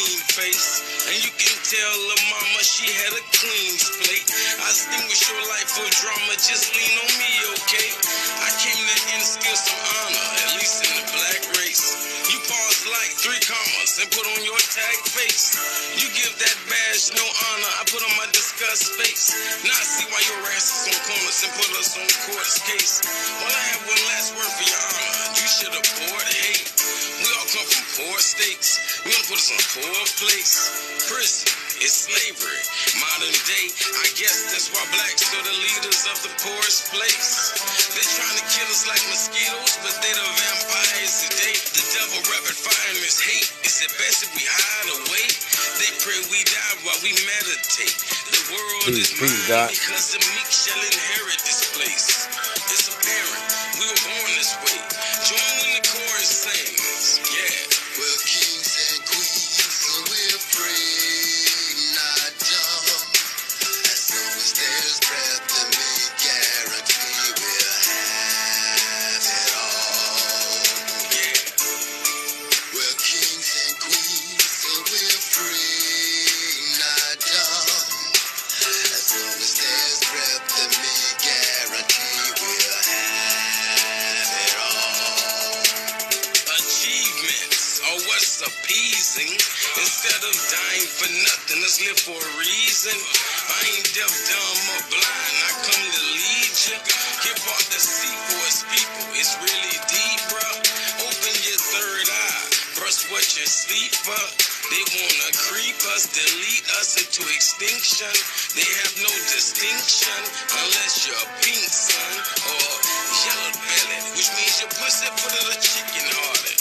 mean face. And you can tell La Mama, she had a clean slate. I extinguish your life for drama, just lean on me, okay? I came to instill some honor, at least in the black race. You pause like 3 commas and put on your tag face. You give that badge no honor, I put on my disgust face. Now I see why your ass is on corners and put us on court's case. Well, I have one last word for your honor. You should abhor hate. We all come from poor states. You wanna put us on a poor place? Prison is slavery. Modern day, I guess that's why blacks are the leaders of the poorest place. They're trying to kill us like mosquitoes, but they the vampires today. The devil rapid firing this hate. It's the best if we hide away. They pray we die while we meditate. The world is mine because the meek shall inherit this place. It's apparent we were born this way. Join when the chorus sings. Yeah. We're kings and queens, so we're free, not dumb. As long as there's breath in me, guarantee we'll have it all. Yeah. We're kings and queens, so we're free, not dumb. As long as there's breath in me, guarantee we'll have it all. Achievements are what's appeasing. Instead of dying for nothing, let's live for a reason. I ain't deaf, dumb, or blind. I come to lead you. Give out the sea for its people. It's really deep, bro. Open your third eye. Brush what you sleep for. They wanna creep us, delete us into extinction. They have no distinction unless you're a pink son or yellow bellied, which means your pussy full of the chicken hearted.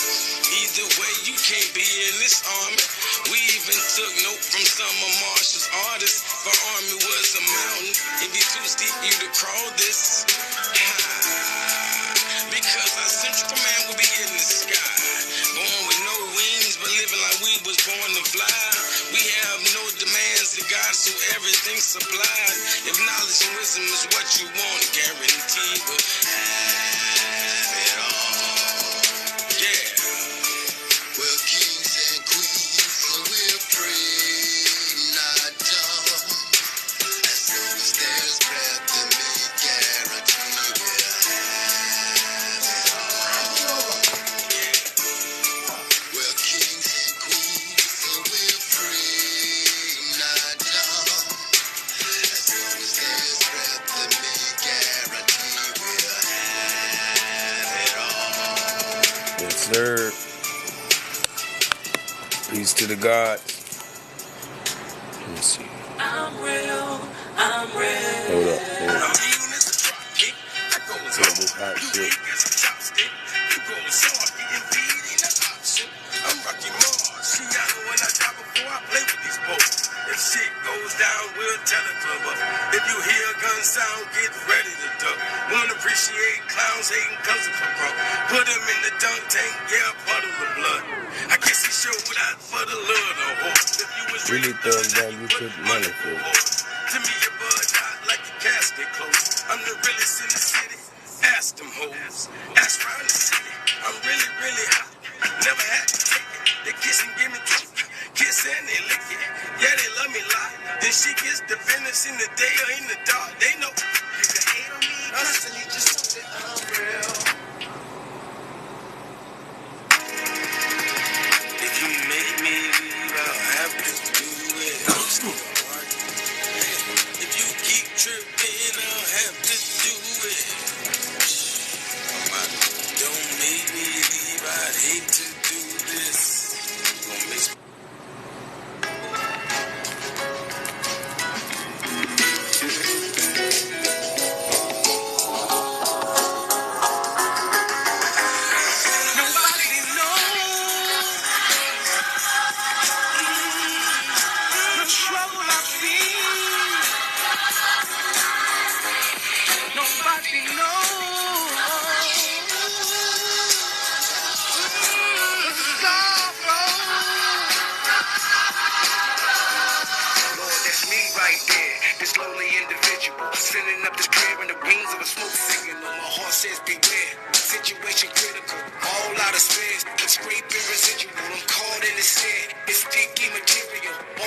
Either way, you can't be in this army. We even took note from some of Marshall's artists. If our army was a mountain, it'd be too steep for you to crawl this. Because our central command will be in the sky. Born with no wings, but living like we was born to fly. We have no demands to God, so everything's supplied. If knowledge and wisdom is what you want, guaranteed we'll have it all. Yeah. We're kings and queens, so we're free, not dumb. As long as there's breath in me, guarantee we'll have it all. We're kings and queens, so we're free, not dumb. As long as there's breath in me, guarantee we'll have it all. Yes, sir. Peace to the gods. Let's see. I'm real, I'm real. Hold up. I'm mean as a drop kick. I go as hard. This hot You shit. weak as a chopstick. You go as hard. Getting beat ain't an option. I'm Rocky Mars. See, I know when I die before I play with these folks. If shit goes down, we'll tell it to her. If you hear a gun sound, get ready to duck. Won't appreciate clowns hating cause it's a crunk. Put him in the dunk tank, yeah, puddle of blood. I guess he showed out for the love of the horse. If you was Really thugged out, you put money for it. To me, your bud out like your casket closed. I'm the realest in the city. Ask them hoes. Ask around the city. I'm really, really hot. Never had to take it. They kiss and give me truth. Kiss and they lick it. Yeah, they love me like. Then she gets the business in the day or in the dark. They know. You can hate on me, constantly just know that I'm real. If you make me leave, I'll have to do it. If you keep tripping, I'll have to do it. Don't make me leave, I'd hate to do this. Gonna miss. Nobody knows the trouble I feel. Nobody knows the sorrow. Lord, that's me right there, this lowly individual, sending up this prayer in the wings of a smoke signal. My heart says beware, situation critical, all out of space, I'm scraping residual, I'm caught in the sand, it's deep,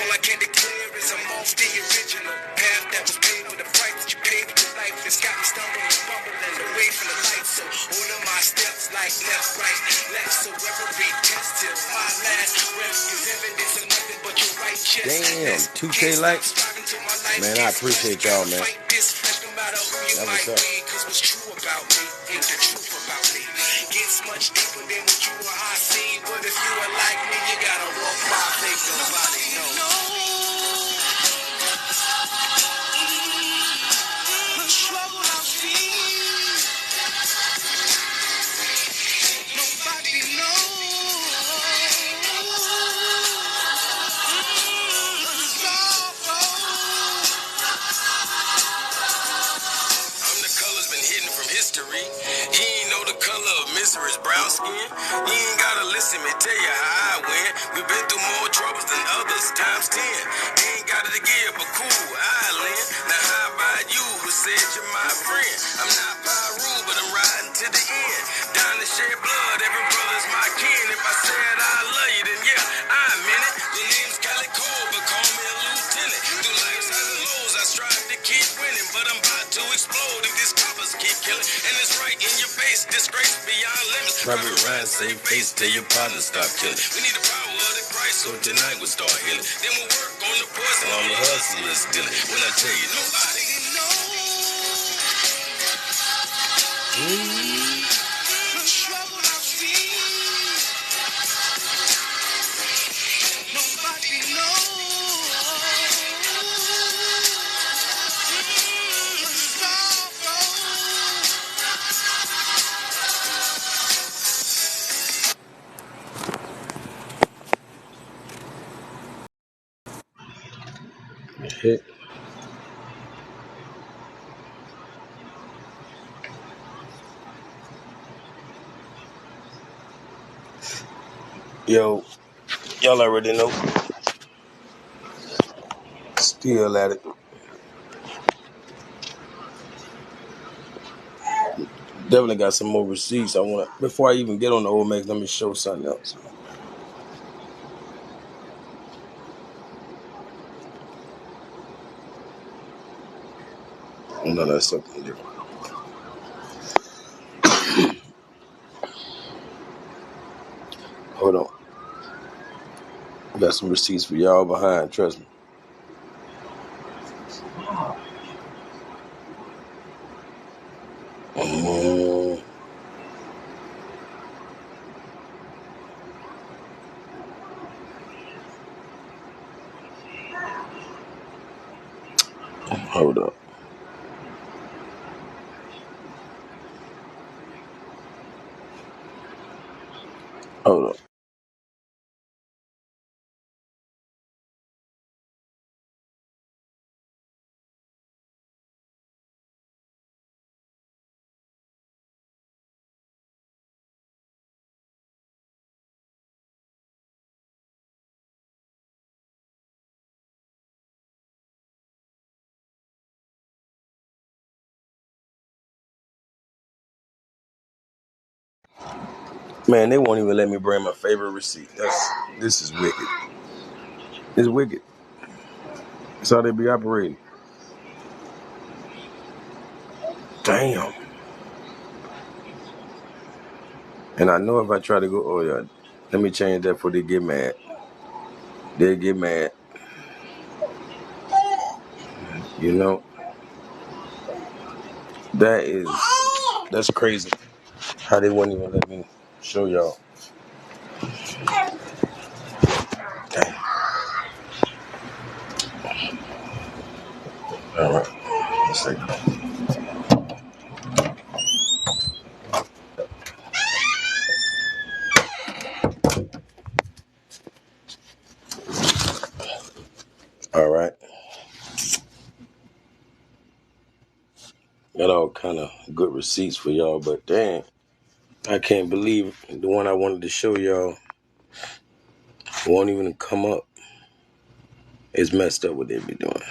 All I can declare is I'm off the original path that was paid with the price that you paid with your life. It's got me stumbling and bumbling away from the light. So all of my steps like left, right, left. So every test till my last breath is evidence of nothing but your right chest. Damn, 2K likes. Man, I appreciate y'all, man. That was up. Cause what's true about me ain't the truth about me. Gets much deeper than what you or I see. But if you are like me, you gotta walk by faith. Nobody knows. The trouble I feel. Nobody knows. I'm the color's been hidden from history. He ain't know the color of misery's brown skin. He ain't gotta listen me tell you how I win. We've been through more troubles than others, times 10. He ain't got it to give a cool island. Now how about you who said you're my friend? I'm not Pyru, but I'm riding to the end. Down to shed blood, every brother's my kin. If I said I love you, then yeah, I meant it. The name's Cali Cole, but call me a lieutenant. Through life's highs and lows, I strive to keep winning. But I'm about to explode if these coppers keep killing. And it's right in your face, disgrace beyond limits. Private Ryan, save face, tell your partner stop killing. We need the power of the Christ, so tonight we'll start healing. Then we'll work on the poison, all the hustlers dealing. When I tell you, nobody knows. The trouble I feel. Nobody knows. Hit. Yo, y'all already know. Still at it. Definitely got some more receipts. Before I even get on the old Max, let me show something else. Oh, no, that's something different. Hold on. I got some receipts for y'all behind, trust me. Hold up. Hold up. Man, they won't even let me bring my favorite receipt. This is wicked. It's wicked. That's how they be operating. Damn. And I know if I try to go, oh yeah, let me change that before they get mad. They get mad. You know? That's crazy. How they wouldn't even let me show y'all. Damn. All right. Let's see. All right. Got all kind of good receipts for y'all, but dang, I can't believe the one I wanted to show y'all won't even come up. It's messed up what they be doing.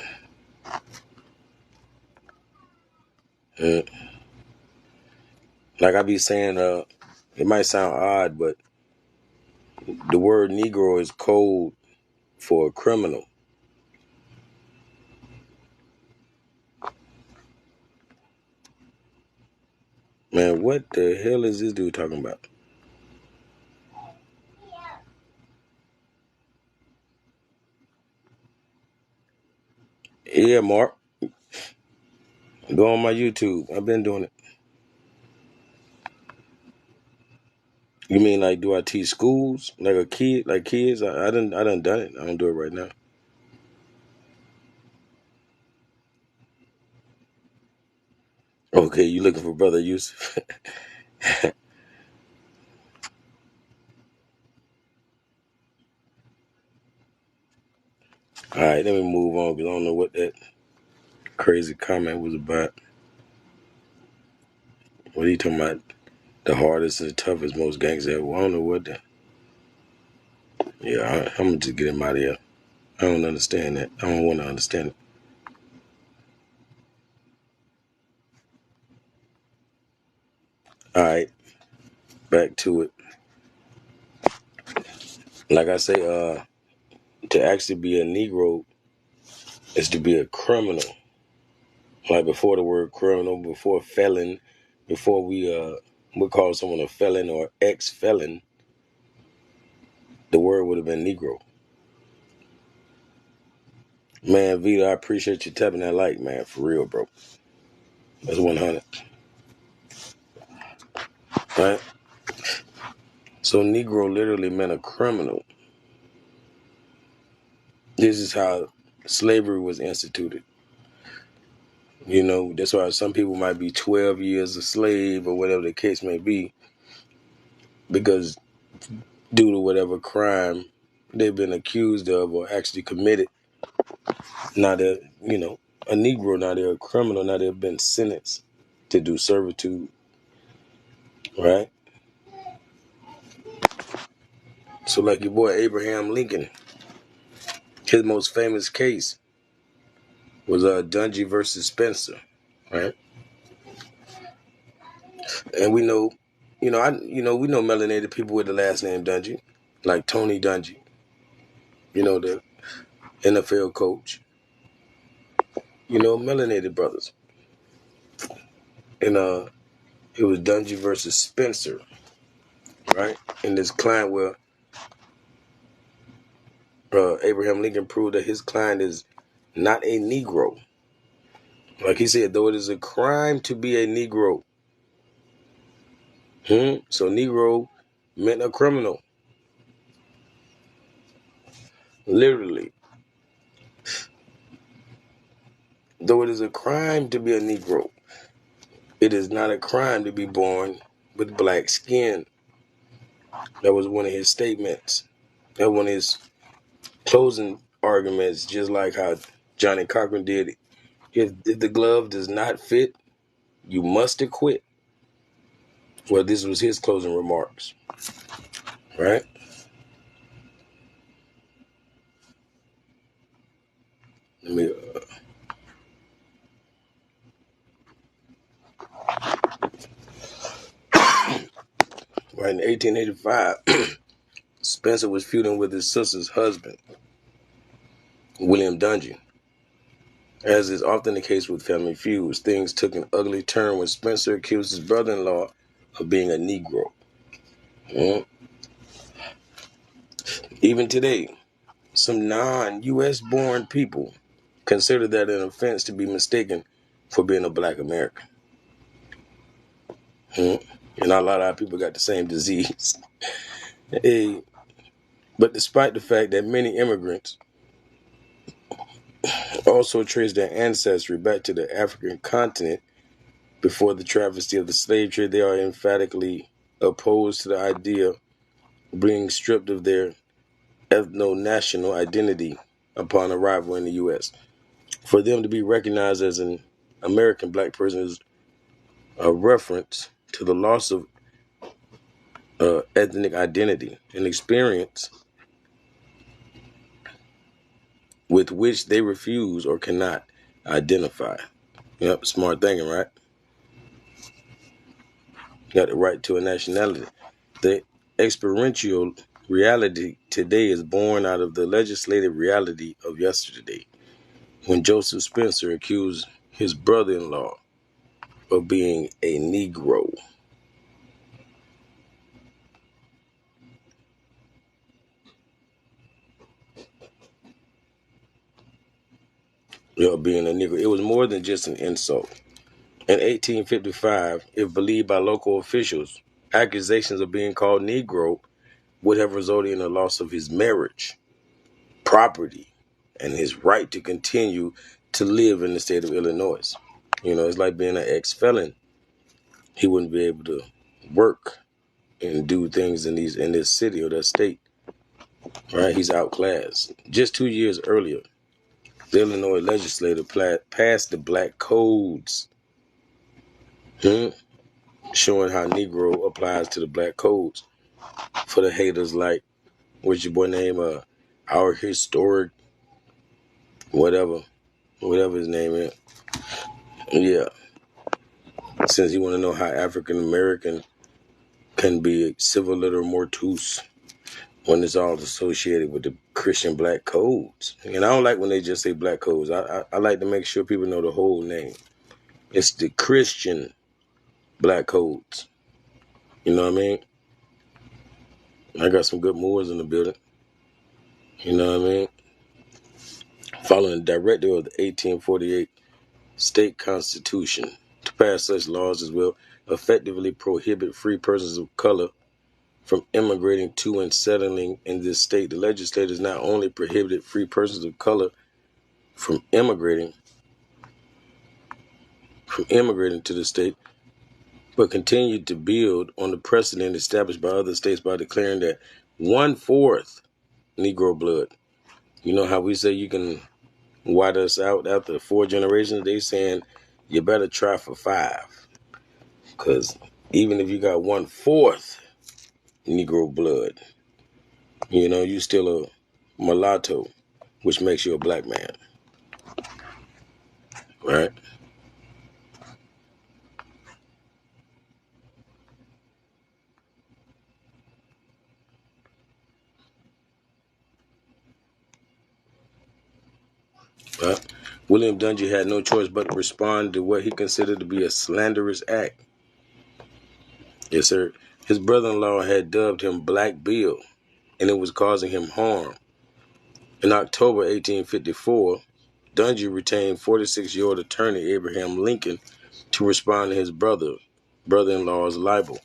Like I be saying, it might sound odd, but the word Negro is code for a criminal. Man, what the hell is this dude talking about? Yeah, Mark. Go on my YouTube. I've been doing it. You mean like do I teach schools? Like a kid, like kids? I done done it. I don't do it right now. Okay, you looking for Brother Yusuf? Alright, let me move on because I don't know what that crazy comment was about. What are you talking about? The hardest and the toughest most gangs ever. Well, I don't know what that. Yeah, I'm gonna just get him out of here. I don't understand that. I don't want to understand it. Alright, back to it. Like I say, to actually be a Negro is to be a criminal. Like before the word criminal, before felon, before we call someone a felon or ex-felon, the word would have been Negro. Man, Vito, I appreciate you tapping that like, man, for real, bro. That's 100. Right? So Negro literally meant a criminal. This is how slavery was instituted. You know, that's why some people might be 12 years a slave or whatever the case may be, because due to whatever crime they've been accused of or actually committed, now they're, a Negro, now they're a criminal, now they've been sentenced to do servitude, right? So like your boy Abraham Lincoln, his most famous case was Dungy versus Spencer, right? And we know, we know melanated people with the last name Dungy, like Tony Dungy, the NFL coach, melanated brothers. And it was Dungy versus Spencer, right? And this client where Abraham Lincoln proved that his client is not a Negro. Like he said, though it is a crime to be a Negro. So Negro meant a criminal. Literally. Though it is a crime to be a Negro, it is not a crime to be born with black skin. That was one of his statements. That was one of his closing arguments, just like how Johnny Cochran did it. If the glove does not fit, you must acquit. Well, this was his closing remarks, right? Let me. Right in 1885, Spencer was feuding with his sister's husband, William Dungy. As is often the case with family feuds, things took an ugly turn when Spencer accused his brother-in-law of being a Negro. Even today, some non-U.S. born people consider that an offense to be mistaken for being a black American. And not a lot of people got the same disease. Hey, but despite the fact that many immigrants also trace their ancestry back to the African continent before the travesty of the slave trade, they are emphatically opposed to the idea of being stripped of their ethno-national identity upon arrival in the U.S. For them to be recognized as an American black person is a reference to the loss of ethnic identity, an experience with which they refuse or cannot identify. Yep, smart thinking, right? Got the right to a nationality. The experiential reality today is born out of the legislative reality of yesterday, when Joseph Spencer accused his brother-in-law of being a Negro. Being a Negro. It was more than just an insult. In 1855, if believed by local officials, accusations of being called Negro would have resulted in the loss of his marriage, property, and his right to continue to live in the state of Illinois. It's like being an ex-felon. He wouldn't be able to work and do things in this city or that state. Right? He's outclassed. Just 2 years earlier, the Illinois legislature passed the Black Codes, showing how Negro applies to the Black Codes. For the haters like, what's your boy name? Our historic, whatever his name is. Yeah. Since you want to know how African American can be civil liter mortuus when it's all associated with the Christian Black Codes. And I don't like when they just say Black Codes. I like to make sure people know the whole name. It's the Christian Black Codes. You know what I mean? I got some good Moors in the building. You know what I mean? Following the directive of the 1848 state constitution to pass such laws as will effectively prohibit free persons of color from immigrating to and settling in this state. The legislators not only prohibited free persons of color from immigrating to the state, but continued to build on the precedent established by other states by declaring that 1/4 Negro blood. You know how we say you can white us out after 4 generations? They saying you better try for 5. Because even if you got 1/4 Negro blood, you still a mulatto, which makes you a black man. Right? But William Dungy had no choice but to respond to what he considered to be a slanderous act. Yes, sir. His brother-in-law had dubbed him Black Bill, and it was causing him harm. In October 1854, Dungy retained 46-year-old attorney Abraham Lincoln to respond to his brother-in-law's libel.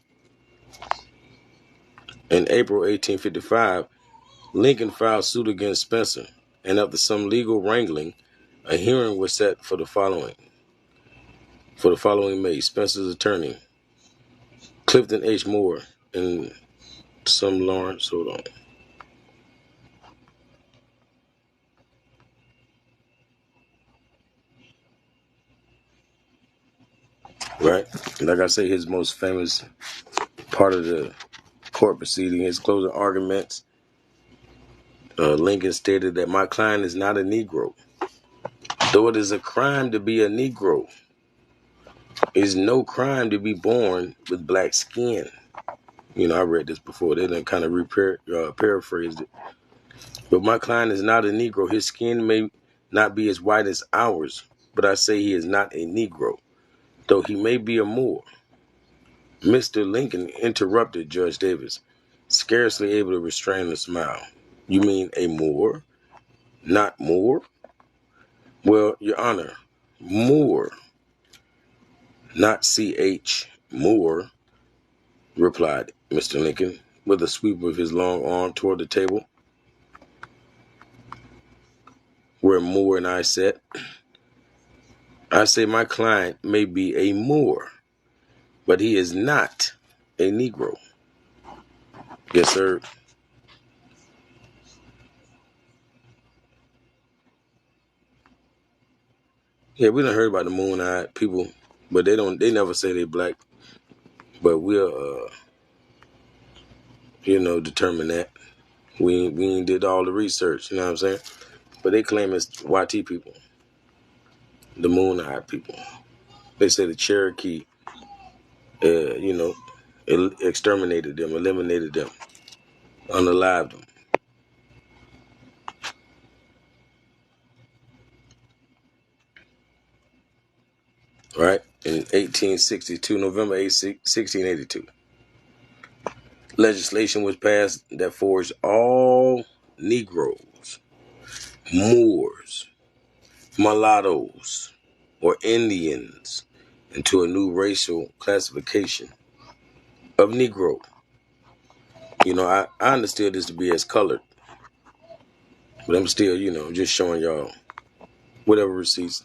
In April 1855, Lincoln filed suit against Spencer, and after some legal wrangling, a hearing was set for the following May. Spencer's attorney, Clifton H. Moore, and some Lawrence. Hold on. Right? Like I say, his most famous part of the court proceeding, his closing arguments, Lincoln stated that my client is not a Negro. Though it is a crime to be a Negro, it is no crime to be born with black skin. I read this before. They done kind of paraphrased it. But my client is not a Negro. His skin may not be as white as ours, but I say he is not a Negro, though he may be a Moor. Mr. Lincoln interrupted Judge Davis, scarcely able to restrain a smile. You mean a Moor, not Moor? Well, Your Honor, Moor, not C.H. Moore, replied Mr. Lincoln, with a sweep of his long arm toward the table where Moore and I sat. I say my client may be a Moor, but he is not a Negro. Yes, sir. Yeah, we done heard about the moon-eyed people, but they never say they black. But we'll, determine that. We did all the research, you know what I'm saying? But they claim it's YT people, the moon-eyed people. They say the Cherokee, exterminated them, eliminated them, unalived them. Right? in 1862, November 8, 1682. Legislation was passed that forced all Negroes, Moors, mulattoes, or Indians into a new racial classification of Negro. You know, I understood this to be as colored, but I'm still, just showing y'all whatever receipts,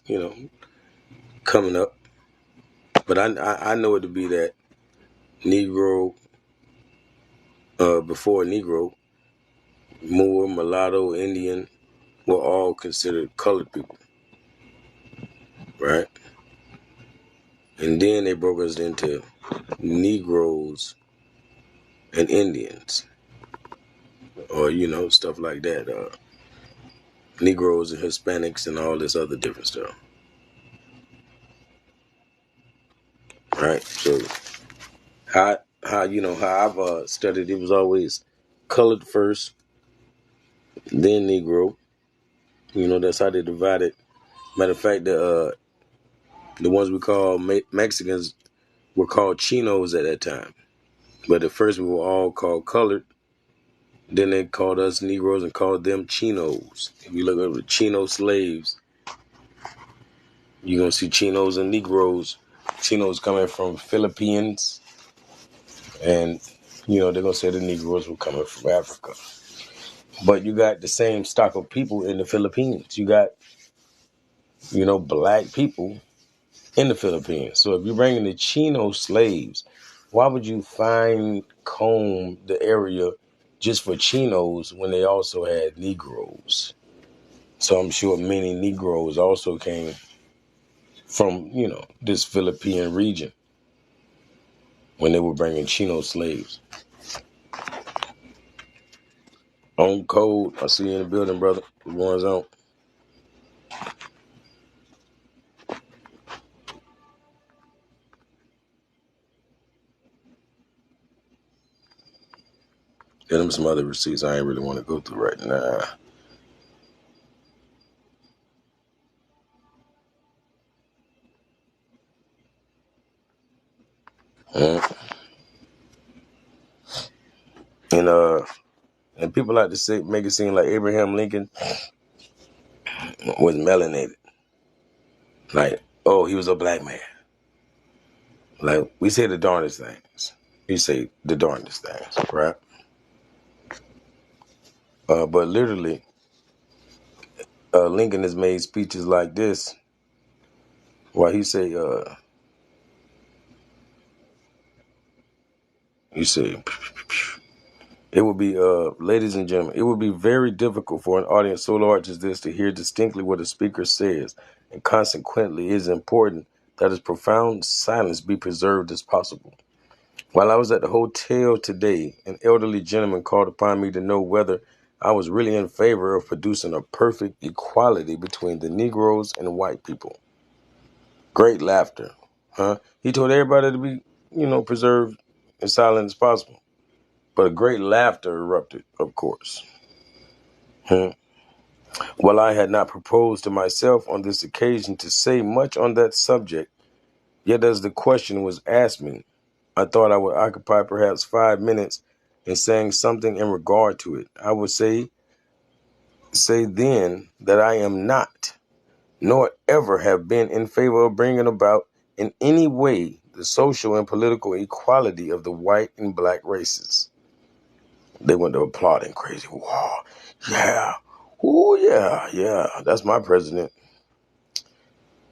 coming up. But I know it to be that Negro, before Negro, Moor, mulatto, Indian were all considered colored people, right? And then they broke us into Negroes and Indians, or stuff like that. Negroes and Hispanics and all this other different stuff, right? So how I've studied, it was always colored first, then Negro. That's how they divided. Matter of fact, the ones we call Mexicans were called Chinos at that time. But at first we were all called colored. Then they called us Negroes and called them Chinos. If you look at the Chino slaves, you're going to see Chinos and Negroes. Chinos coming from Philippines. And, they're going to say the Negroes were coming from Africa. But you got the same stock of people in the Philippines. You got, black people in the Philippines. So if you're bringing the Chino slaves, why would you comb the area just for Chinos when they also had Negroes? So I'm sure many Negroes also came from, this Philippine region when they were bringing Chino slaves. On code, I see you in the building, brother. What's going on? Get them some other receipts I ain't really want to go through right now. And people like to make it seem like Abraham Lincoln was melanated. Like, oh, he was a black man. Like, we say the darndest things. You say the darndest things, right? But literally, Lincoln has made speeches like this while he say, it would be, ladies and gentlemen, it would be very difficult for an audience so large as this to hear distinctly what a speaker says, and consequently it is important that as profound silence be preserved as possible. While I was at the hotel today, an elderly gentleman called upon me to know whether I was really in favor of producing a perfect equality between the Negroes and white people. Great laughter, huh? He told everybody to be, preserved as silent as possible. But a great laughter erupted, of course. While I had not proposed to myself on this occasion to say much on that subject, yet as the question was asked me, I thought I would occupy perhaps 5 minutes in saying something in regard to it. I would say then that I am not, nor ever have been in favor of bringing about in any way the social and political equality of the white and black races. They went to applauding crazy. Wow, yeah, oh yeah, that's my president.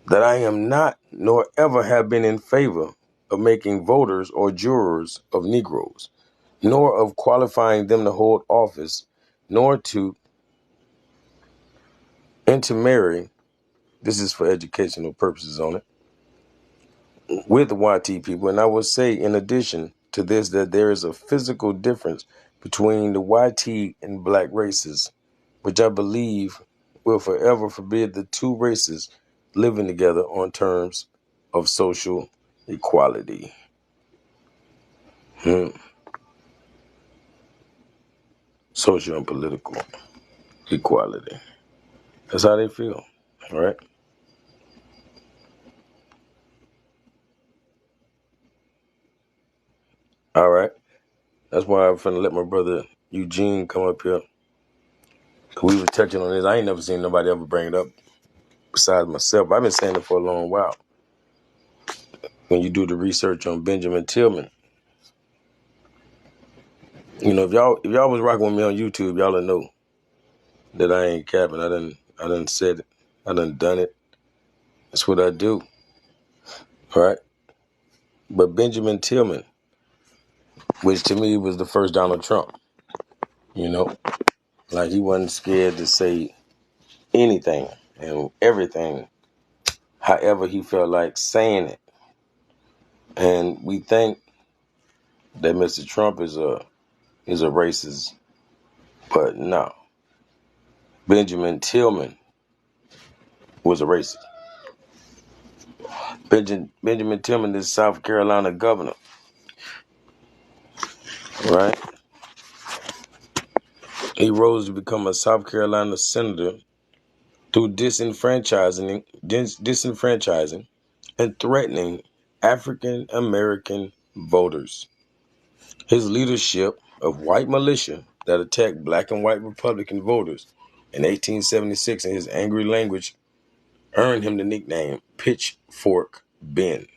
That I am not, nor ever have been in favor of making voters or jurors of Negroes, nor of qualifying them to hold office, nor to intermarry, this is for educational purposes on it, with YT people. And I will say, in addition to this, that there is a physical difference between the YT and black races, which I believe will forever forbid the two races living together on terms of social equality. Social and political equality. That's how they feel, right? All right. That's why I'm finna let my brother Eugene come up here. We was touching on this. I ain't never seen nobody ever bring it up besides myself. I've been saying it for a long while. When you do the research on Benjamin Tillman, you know, if y'all was rocking with me on YouTube, y'all will know that I ain't capping. I done said it. I done it. That's what I do. All right. But Benjamin Tillman, which to me was the first Donald Trump, you know, like he wasn't scared to say anything and everything, however he felt like saying it. And we think that Mr. Trump is a racist, but no. Benjamin Tillman was a racist. Benjamin Tillman is South Carolina governor, right? He rose to become a South Carolina senator through disenfranchising and threatening African American voters. His leadership of white militia that attacked black and white Republican voters in 1876 and his angry language earned him the nickname Pitchfork Ben.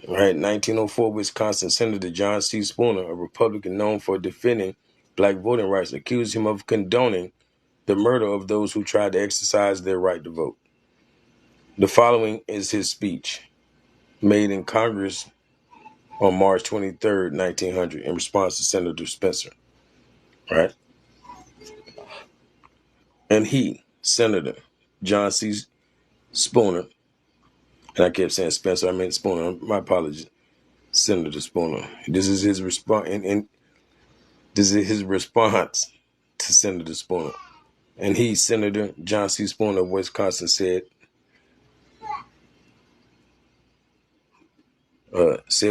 Right, 1904, Wisconsin Senator John C. Spooner, a Republican known for defending black voting rights, accused him of condoning the murder of those who tried to exercise their right to vote. The following is his speech made in Congress on March 23rd, 1900, in response to Senator Spencer. Right? And he, Senator John C. Spooner, and I kept saying Spencer, I meant Spooner, my apologies, Senator Spooner. This is his response, and this is his response to Senator Spooner. And he, Senator John C. Spooner of Wisconsin, said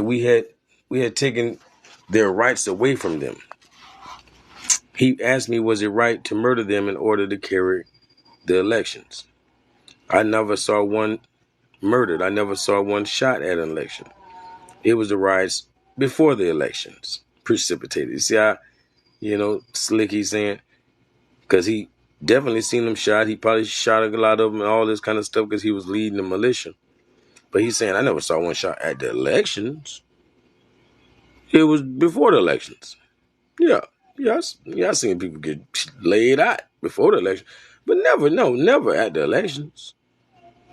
we had taken their rights away from them. He asked me, was it right to murder them in order to carry the elections? I never saw one murdered. I never saw one shot at an election. It was the riots before the elections precipitated. You see how, slick he's saying? Because he definitely seen them shot. He probably shot a lot of them and all this kind of stuff because he was leading the militia. But he's saying, I never saw one shot at the elections. It was before the elections. Yeah. I seen people get laid out before the election. But never at the elections.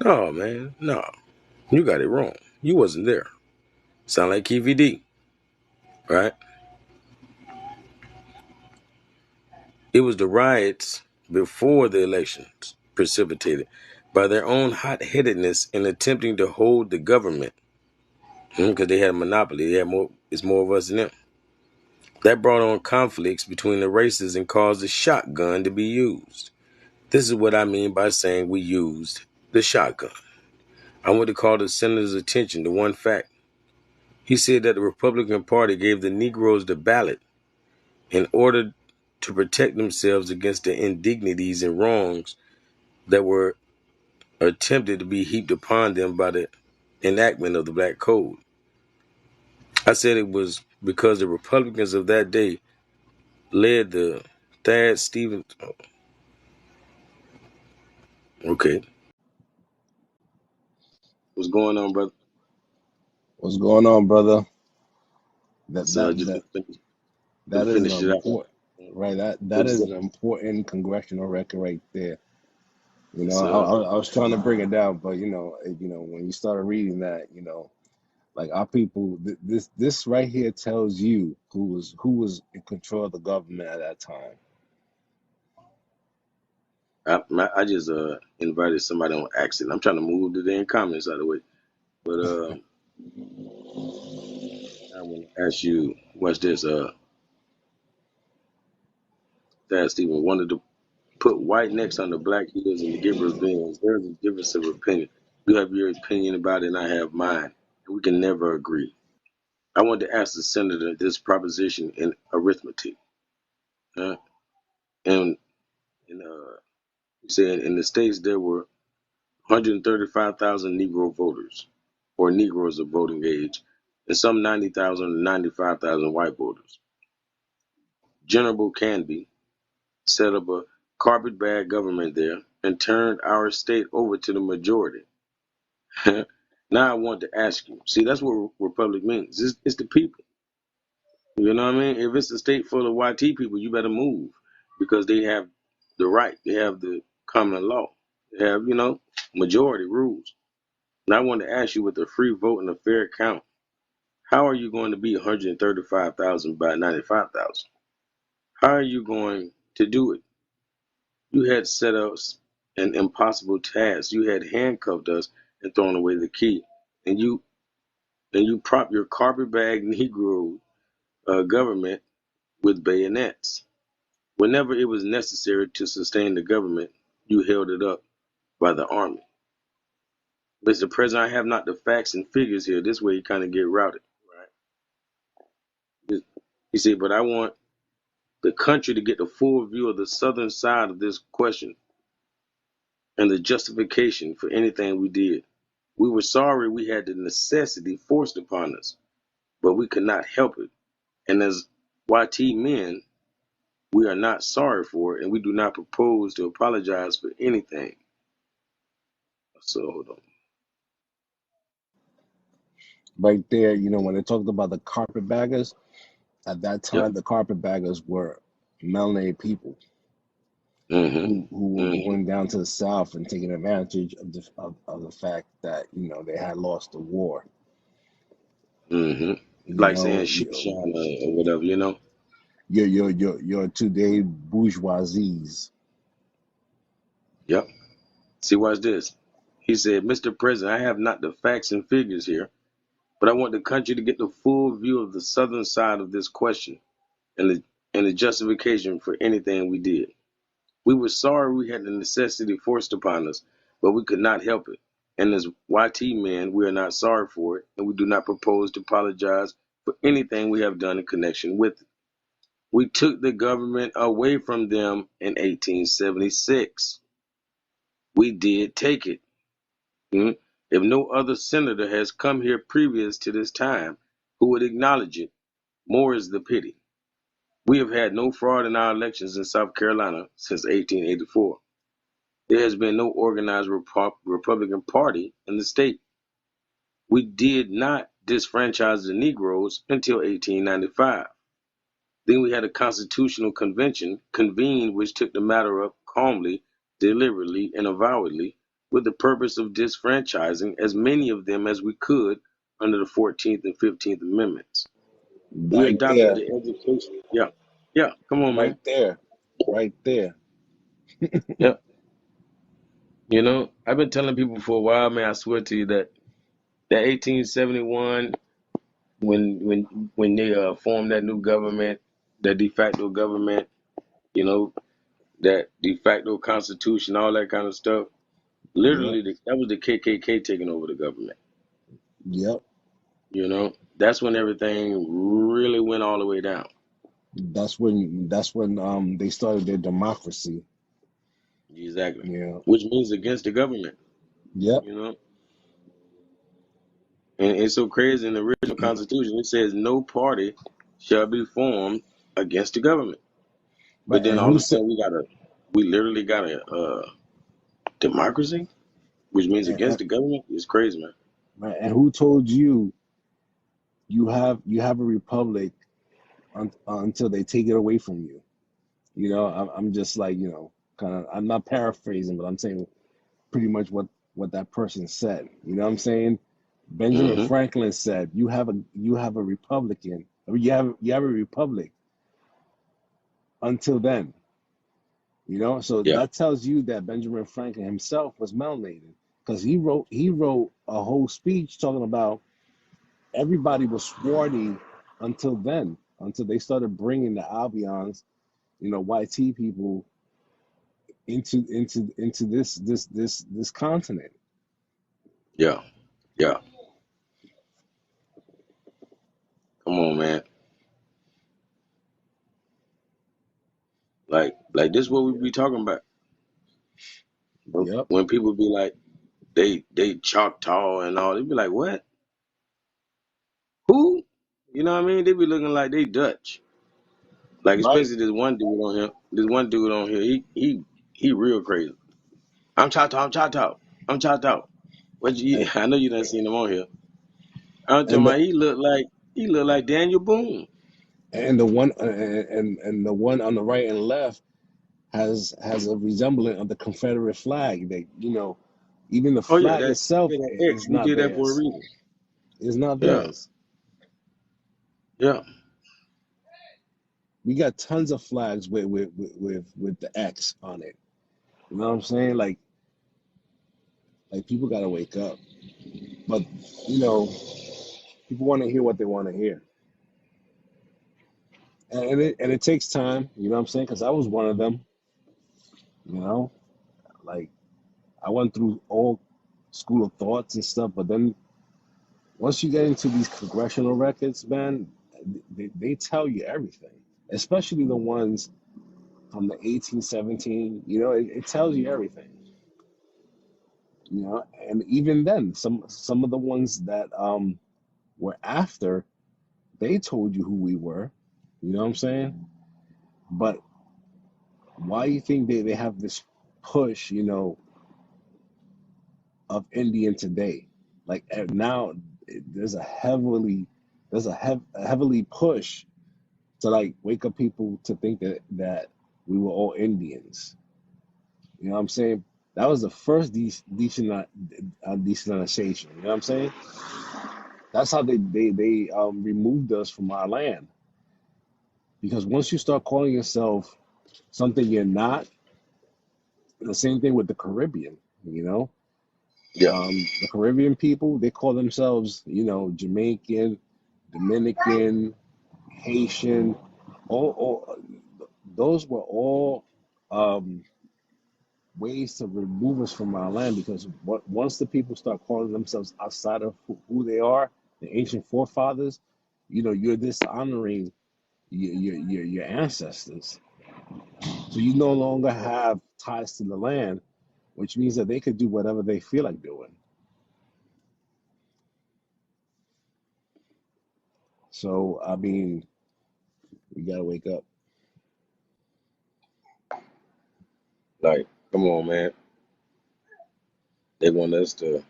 No, man, no. You got it wrong. You wasn't there. Sound like KVD, right? It was the riots before the elections precipitated by their own hot-headedness in attempting to hold the government because they had a monopoly. They had more. It's more of us than them. That brought on conflicts between the races and caused the shotgun to be used. This is what I mean by saying we used the shotgun. I want to call the senator's attention to one fact. He said that the Republican Party gave the Negroes the ballot in order to protect themselves against the indignities and wrongs that were attempted to be heaped upon them by the enactment of the Black Code. I said it was because the Republicans of that day led the Thad Stevens. Okay. What's going on, brother? What's going on, brother? That So that I just that that is an finish it out. important right. That What'd you is say? an important congressional record right there. So I was trying to bring it down, but when you started reading that, like our people, this right here tells you who was in control of the government at that time. I just invited somebody on accident. I'm trying to move the damn comments out of the way. But I want to ask you, watch this. That Stephen wanted to put white necks on the black heels and the giver's beings. There's a difference of opinion. You have your opinion about it, and I have mine. And we can never agree. I want to ask the senator this proposition in arithmetic. Uh, and he said in the states there were 135,000 Negro voters or Negroes of voting age and some 90,000 to 95,000 white voters. General Canby set up a carpetbag government there and turned our state over to the majority. Now I want to ask you, see, that's what republic means. It's the people. You know what I mean? If it's a state full of YT people, you better move because they have the right. They have the common law. They have, majority rules. And I want to ask you, with a free vote and a fair count, how are you going to be 135,000 by 95,000? How are you going to do it? You had set us an impossible task. You had handcuffed us and thrown away the key. And you prop your carpetbag Negro government with bayonets. Whenever it was necessary to sustain the government, you held it up by the army. Mr. President, I have not the facts and figures here. This way you kind of get routed. Right? He said, but I want the country to get the full view of the southern side of this question and the justification for anything we did. We were sorry we had the necessity forced upon us, but we could not help it. And as YT men, we are not sorry for it, and we do not propose to apologize for anything. So hold on. Right there, when they talked about the carpetbaggers, at that Yep. time, the carpetbaggers were melanated people Mm-hmm. who were going down to the South and taking advantage of the fact that, they had lost the war. Mm-hmm. You Like saying know, shit shine or whatever, your today bourgeoisies. Yep. See, watch this. He said, Mr. President, I have not the facts and figures here, but I want the country to get the full view of the southern side of this question and the justification for anything we did. We were sorry we had the necessity forced upon us, but we could not help it. And as YT men, we are not sorry for it, and we do not propose to apologize for anything we have done in connection with it. We took the government away from them in 1876. We did take it. If no other senator has come here previous to this time who would acknowledge it, more is the pity. We have had no fraud in our elections in South Carolina since 1884. There has been no organized Republican Party in the state. We did not disfranchise the Negroes until 1895. Then we had a constitutional convention convened which took the matter up calmly, deliberately, and avowedly with the purpose of disfranchising as many of them as we could under the 14th and 15th Amendments. We Right adopted there, the education. Yeah. Yeah. Come on, right man. there, right there. Yeah. I've been telling people for a while, man, I swear to you that 1871, when they formed that new government, that de facto government, you know, that de facto constitution, all that kind of stuff. Yep, Literally, that was the KKK taking over the government. yep. That's when everything really went all the way down. That's when they started their democracy. Exactly. You know. Which means against the government. Yep. You know, and it's so crazy. In the original Constitution, it says no party shall be formed against the government. But Right. then And all who of a said? sudden, we literally got a democracy, which means against And, the government. It's crazy, man. right, and who told you you have a republic until they take it away from you? I'm just like, kind of. I'm not paraphrasing, but I'm saying pretty much what that person said. You know what I'm saying? Benjamin Mm-hmm. Franklin said, "You have a Republican, or you have a republic until then." So Yeah. that tells you that Benjamin Franklin himself was melanated, because he wrote a whole speech talking about everybody was swarty until then, until they started bringing the Albions, YT people into this continent. Yeah. Yeah. Come on, man. Like this is what we be talking about. Yep. When people be like, they Choctaw and all, they be like, what? Who? You know what I mean? They be looking like they Dutch. Like Right. especially this one dude on here. This one dude on here. He real crazy. I'm Choctaw. I'm Choctaw. I'm Choctaw. What you? And I know you done seen him on here. I'm talking and the about he look like Daniel Boone. and the one and the one on the right and left has a resemblance of the Confederate flag. That even the Oh yeah, flag that itself yeah, that X. is He not did that for a theirs. reason. It's not Yeah, theirs. yeah. We got tons of flags with the X on it. You know what I'm saying? Like people gotta wake up. But you know, people want to hear what they want to hear, and it takes time. You know what I'm saying? Because I was one of them. You know, like I went through all school of thoughts and stuff, but then once you get into these congressional records, man, they tell you everything, especially the ones from the 1817. It tells you everything. And even then, some of the ones that were after, they told you who we were. You know what I'm saying? But why do you think they have this push, of Indian today? Like now, there's a heavily push to like wake up people to think that we were all Indians. You know what I'm saying? That was the first decolonization. You know what I'm saying? That's how they removed us from our land. Because once you start calling yourself something you're not, the same thing with the Caribbean. You know, Yeah. the Caribbean people, they call themselves, Jamaican, Dominican, Haitian. All those were all um, ways to remove us from our land because once the people start calling themselves outside of who they are, the ancient forefathers, you're dishonoring your ancestors. So you no longer have ties to the land, which means that they could do whatever they feel like doing. So, I mean, we gotta wake up. Like, come on, man. They want us to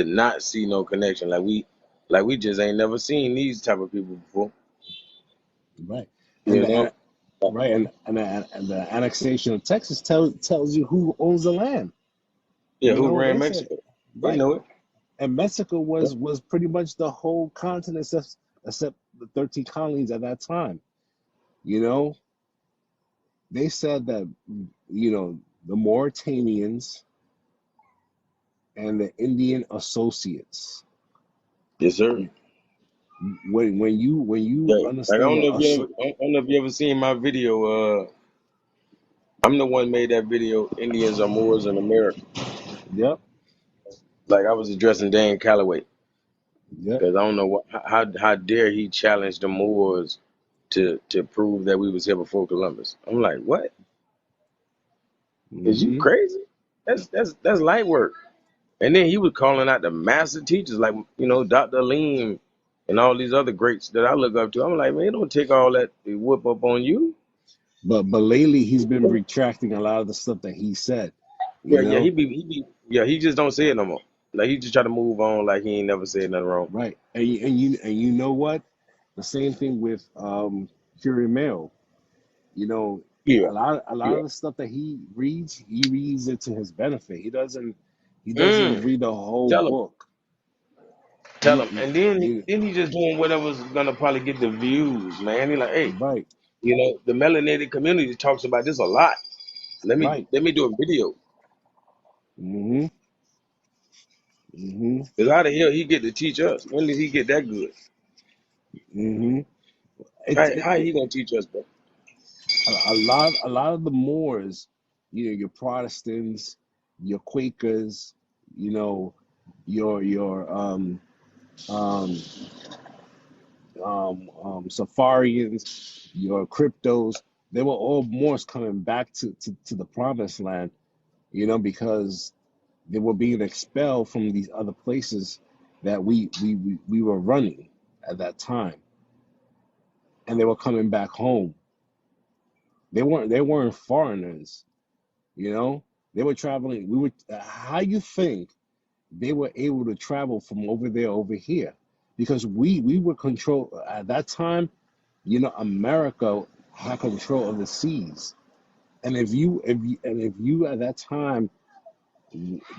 not see no connection. Like we just ain't never seen these type of people before. Right. And You the know? right and the annexation of Texas tells you who owns the land. Yeah, who ran They said Mexico? They right. know it. And Mexico Yeah. was pretty much the whole continent except the 13 colonies at that time. You know, they said that the Mauritanians and the Indian associates. Yes, sir. When you Yeah. Like I understand don't know what if you ever I don't know if you ever seen my video. I'm the one made that video. Indians are Moors in America. yep, Like I was addressing Dan Calloway yep. because I don't know how dare he challenge the Moors to prove that we was here before Columbus. I'm like, what? Is you Hmm. crazy? That's light work. And then he was calling out the master teachers like Dr. Lean and all these other greats that I look up to. I'm like, man, it don't take all that to whip up on you. But lately he's been retracting a lot of the stuff that he said. You Yeah, know, he just don't say it no more. Like he just try to move on like he ain't never said nothing wrong. right? And you know what? The same thing with Curie Male. You know, Yeah, a lot yeah. of the stuff that he reads it to his benefit. He doesn't Mm, read the whole tell him, book. tell You him. you, And then you then he just doing whatever's gonna probably get the views, man. He like, hey, right, the melanated community talks about this a lot. Let me right. let me do a video. Mm-hmm. Mm-hmm. Cause how the hell he get to teach us? When did he get that good? Mm-hmm. How, It's how he gonna teach us, bro? a lot of the Moors, your Protestants, your Quakers, you know, your um, Safarians, your cryptos, they were all Moors coming back to the promised land, because they were being expelled from these other places, that we were running at that time, and they were coming back home. They weren't foreigners, you know. They were traveling. We were. How you think they were able to travel from over there over here? Because we were control at that time. You know, America had control of the seas, and if you at that time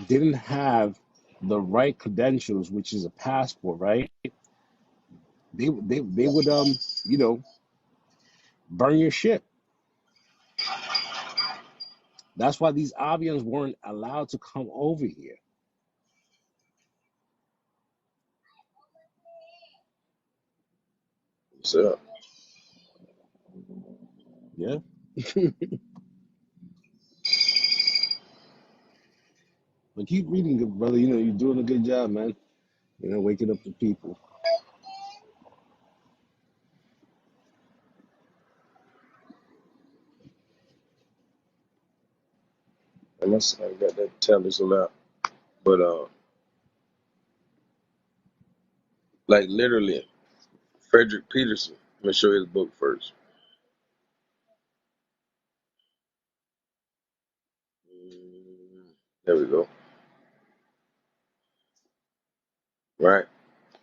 didn't have the right credentials, which is a passport, right? They would you know burn your ship. That's why these avians weren't allowed to come over here. So Yeah, but keep reading, good brother. You know you're doing a good job, man. You know, waking up the people. I got that telling a lot. But like literally, Frederick Peterson. Let me show you his book first. There we go. Right.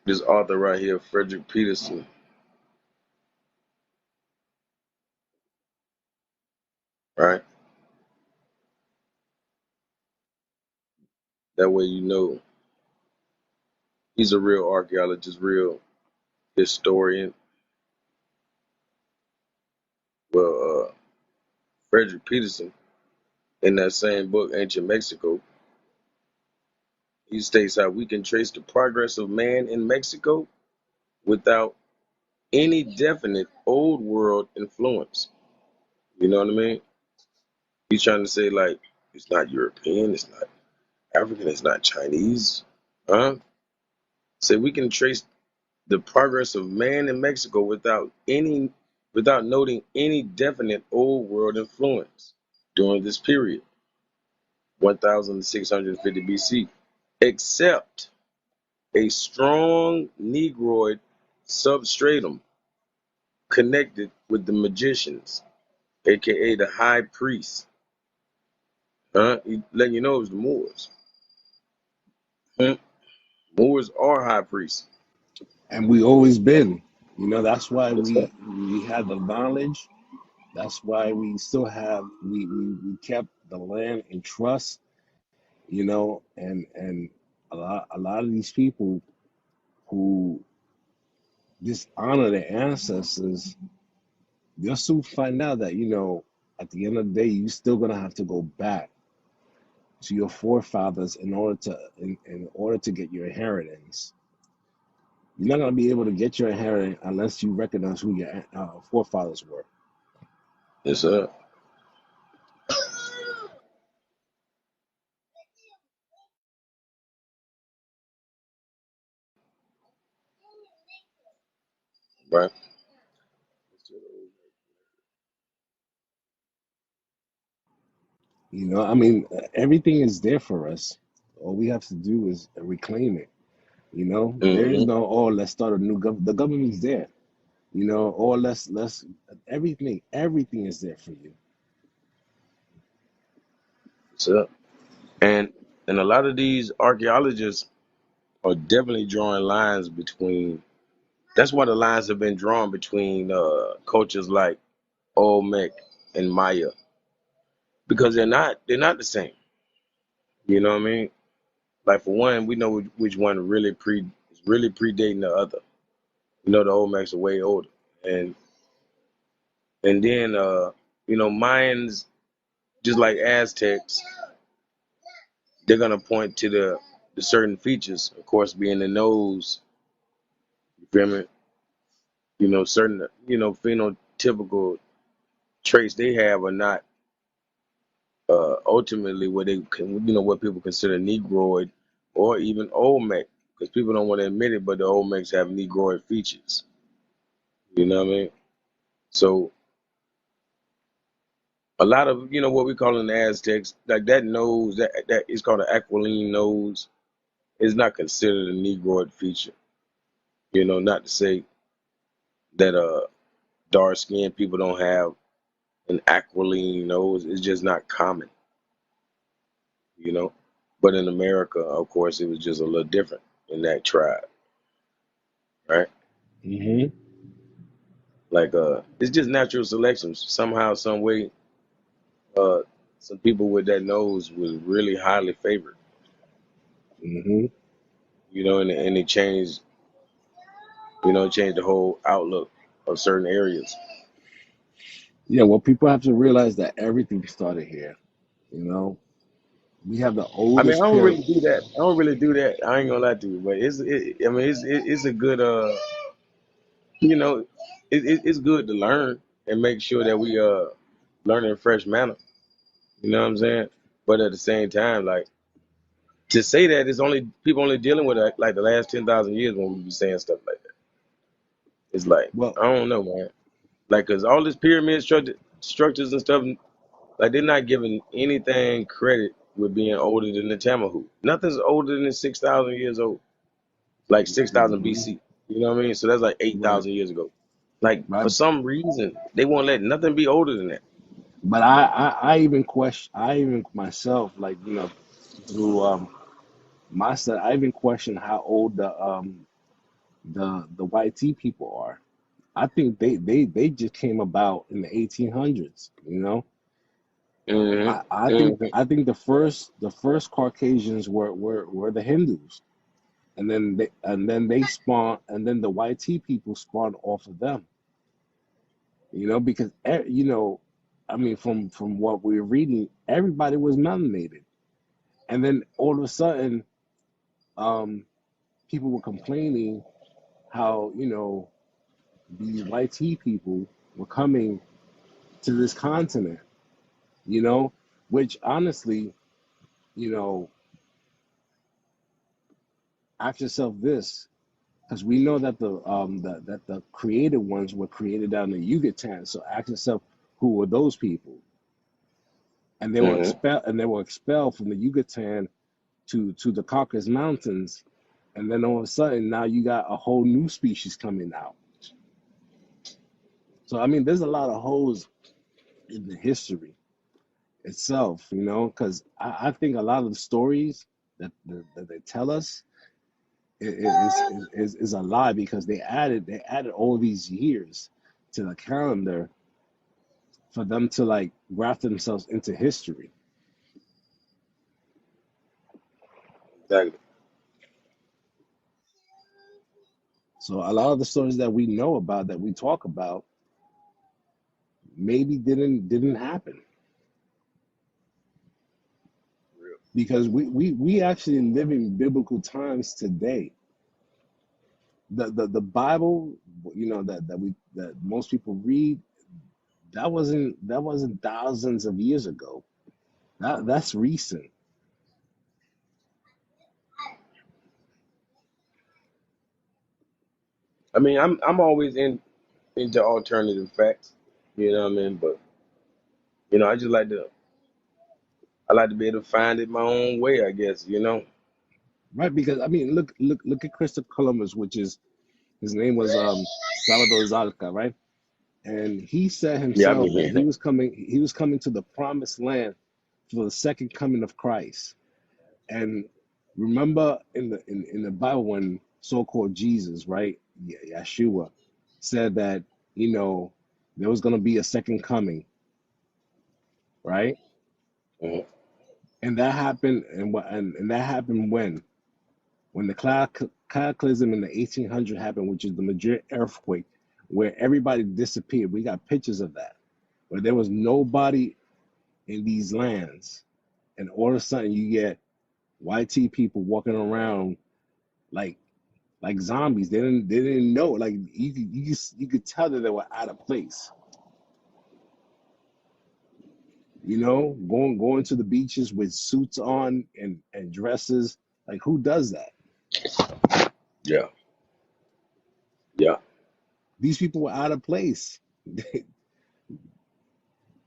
This author right here, Frederick Peterson. Right. That way you know he's a real archaeologist, real historian. Well, Frederick Peterson, in that same book, Ancient Mexico, he states how we can trace the progress of man in Mexico without any definite old world influence. You know what I mean? He's trying to say like it's not European, it's not African, it's not Chinese. Huh? Say we can trace the progress of man in Mexico without noting any definite old world influence during this period, 1650 BC, except a strong Negroid substratum connected with the magicians, aka the high priests. Huh? He letting you know it was the Moors. Hmm? Moors are high priests. And we always been. You know, that's why That's right. we had the knowledge. That's why we still have we kept the land in trust. You know, and a lot of these people who dishonor their ancestors, they'll soon find out that, at the end of the day, you're still gonna have to go back to your forefathers in order to get your inheritance. You're not gonna be able to get your inheritance unless you recognize who your forefathers were. Yes, right. I mean, everything is there for us. All we have to do is reclaim it. There is Mm-hmm. no, oh, let's start a new government. The government's there. Or let's everything is there for you. So, and and a lot of these archaeologists are definitely drawing lines between. That's why the lines have been drawn between cultures like Olmec and Maya because they're not the same. You know what I mean? Like for one, we know which one is really predating the other. The Olmecs are way older, and then Mayans just like Aztecs, they're gonna point to the certain features, of course, being the nose. You feel me? Certain phenotypical traits they have are not ultimately what they can, what people consider Negroid or even Olmec, because people don't want to admit it, but the Olmecs have Negroid features. You know what I mean? So a lot of what we call in the Aztecs, like that nose, that is called an aquiline nose. it's not considered a Negroid feature. Not to say that dark skinned people don't have an aquiline nose. It's just not common, you know. But in America, of course, it was just a little different in that tribe, right? Hmm. Like it's just natural selection. Somehow, some way, uh, some people with that nose was really highly favored, Hmm. and it changed, changed the whole outlook of certain areas. Yeah, well, people have to realize that everything started here. You know, we have the I mean, I oldest don't pyramid. really do that. I don't really do that. I ain't gonna lie to you, but I mean, it's a good you know, it's good to learn and make sure that we learn in a fresh manner. You know what I'm saying? But at the same time, like to say that it's only people only dealing with like the last 10,000 years when we be saying stuff like that. It's like Well, I don't know, man. Like, cause all this pyramid structures and stuff, like they're not giving anything credit with being older than the Tamahu. Nothing's older than 6,000 years old. Like 6,000 hmm, BC. You know what I mean? So that's like right, 8,000 years ago. Like right. for some reason, they won't let nothing be older than that. But I even question, I even myself, like, through my study, I even question how old the YT people are. I think they just came about in the 1800s. I think Hmm. the first Caucasians were the Hindus, and then they spawned, and then the YT people spawned off of them. Because I mean, from what we're reading, everybody was melanated, and then all of a sudden, um, people were complaining how these YT people were coming to this continent, you know, which honestly, you know, ask yourself this, because we know that the created ones were created down in Yucatan. So ask yourself, who were those people? And they were Hmm. expelled from the Yucatan to the Caucasus Mountains, and then all of a sudden now you got a whole new species coming out. So I mean, there's a lot of holes in the history itself, because I think a lot of the stories that they tell us is a lie, because they added all these years to the calendar for them to like graft themselves into history. Exactly. So a lot of the stories that we know about, that we talk about, maybe didn't happen, Real. because we actually live in biblical times today. The Bible, that most people read, that wasn't thousands of years ago. That's recent. I mean, I'm always into alternative facts. You know what I mean? But I just I like to be able to find it my own way. I guess. Right? Because I mean, look at Christopher Columbus, which is his name was Salvador Zalca, right? And he said Yeah, I've himself been that hearing he that. was coming to the promised land for the second coming of Christ. And remember in the Bible, when so-called Jesus, right, Yeshua, said that you know there was going to be a second coming, right? Hmm. And that happened, and that happened when the cataclysm in the 1800s happened, which is the Madrid earthquake, where everybody disappeared. We got pictures of that, where there was nobody in these lands, and all of a sudden you get YT people walking around like zombies. They didn't know. Like you could tell that they were out of place. Going to the beaches with suits on and dresses. Like, who does that? Yeah. Yeah. These people were out of place.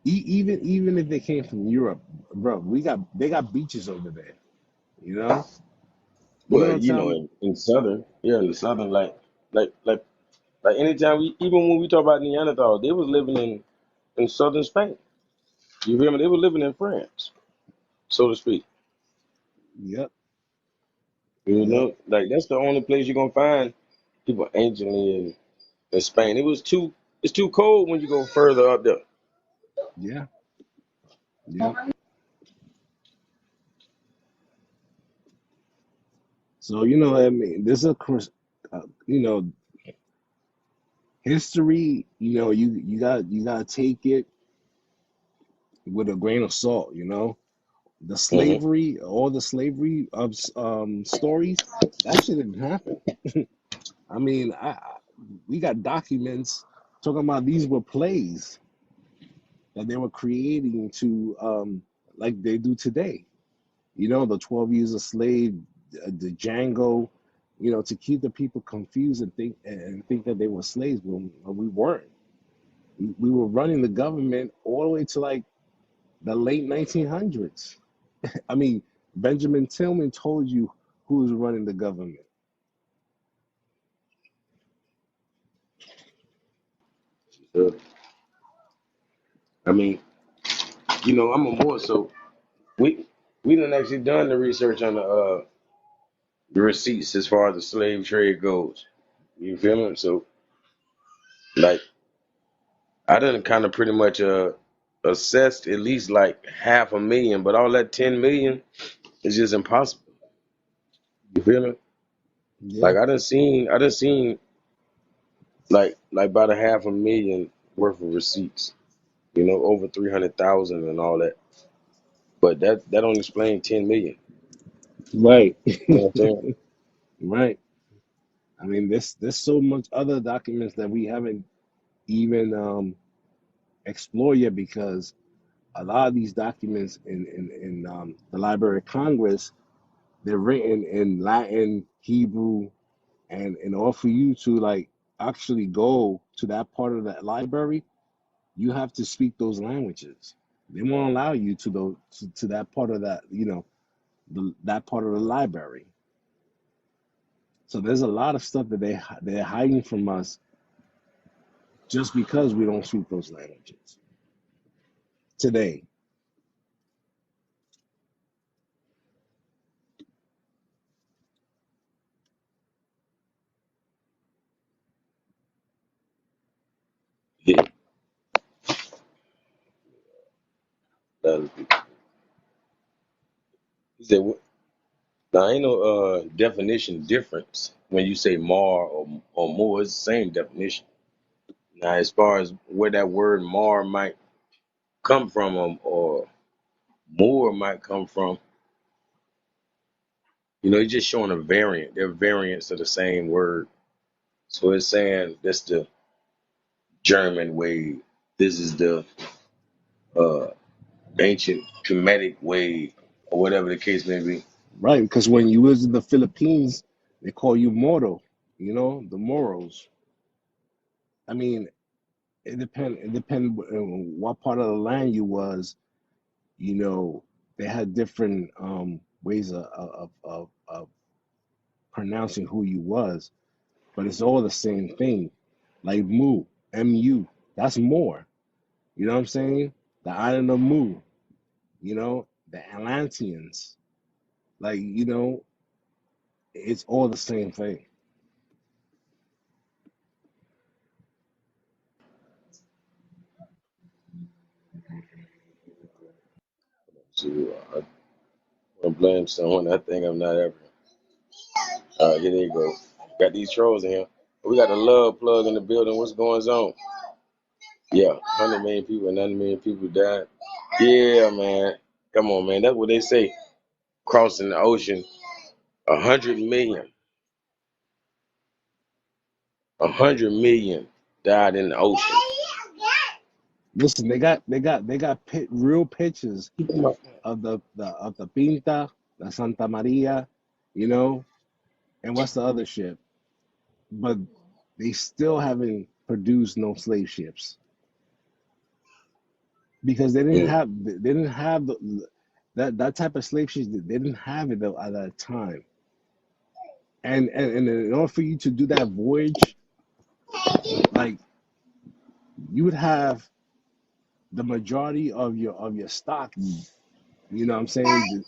Even if they came from Europe, bro, they got beaches over there. You know, You know what But I'm you know, saying? in southern, yeah, in the southern, like, like, like anytime we, even when we talk about Neanderthals, they was living in southern Spain. You feel me? They were living in France, so to speak. Yep, You yep, know, like that's the only place you're gonna find people anciently in Spain. It's too cold when you go further up there. yeah, yep. So I mean, this is you know, history. You got to take it with a grain of salt. The Hmm. slavery, all the slavery of stories, that shit didn't happen. I mean, we got documents talking about these were plays that they were creating to like they do today. The 12 Years a Slave, the Django, to keep the people confused and think that they were slaves when we weren't. We were running the government all the way to like the late 1900s. I mean, Benjamin Tillman told you who was running the government. So, I mean, I'm a more so we we done actually done the research on the receipts as far as the slave trade goes. You feel me? So like I done kind of pretty much assessed at least like 500,000, but all that 10 million is just impossible. You feel me? Yeah, Like I done seen like about a 500,000 worth of receipts. Over 300,000 and all that. But that don't explain 10 million. right, You know what I'm saying? right. I mean, there's so much other documents that we haven't even explored yet because a lot of these documents in the Library of Congress, they're written in Latin, Hebrew, and in order for you to like actually go to that part of that library, you have to speak those languages. They won't allow you to that part of that part of the library. So there's a lot of stuff that they're hiding from us just because we don't speak those languages today. Yeah. That- He said, now ain't no definition difference when you say mar or more. It's the same definition. Now, as far as where that word mar might come from or more might come from, it's just showing a variant. They're variants of the same word. So it's saying that's the German way. This is the uh, ancient Kemetic way, or whatever the case may be. Right, because when you was in the Philippines, they call you Moro, the Moros. I mean, it depend what part of the land you was, you know, they had different ways of pronouncing who you was, but it's all the same thing. Like Mu, M-U, that's more. You know what I'm saying? The island of Mu, the Atlanteans. Like, it's all the same thing. So I want to blame someone. I think I'm not ever. Here they go. Got these trolls in here. We got a love plug in the building. What's going on? Yeah, 100 million people, 90 million people died. Yeah, man. Come on, man. That's what they say. Crossing the ocean, 100 million, 100 million died in the ocean. Listen, they got real pictures of the Pinta, the Santa Maria, you know, and what's the other ship? But they still haven't produced no slave ships because Mm. they didn't have that type of slave ships. They didn't have it though at that time. And in order for you to do that voyage, like you would have the majority of your stock, you know what I'm saying,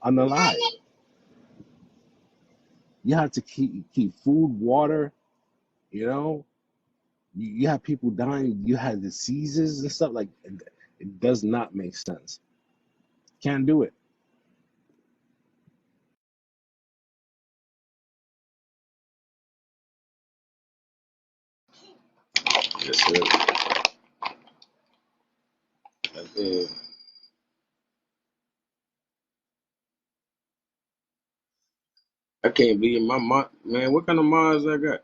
unalive. You have to keep food, water, you know. You have people dying, you have diseases and stuff like it. Does not make sense. Can't do it. Yes, sir. Uh, I can't believe my mod, man. What kind of mods I got?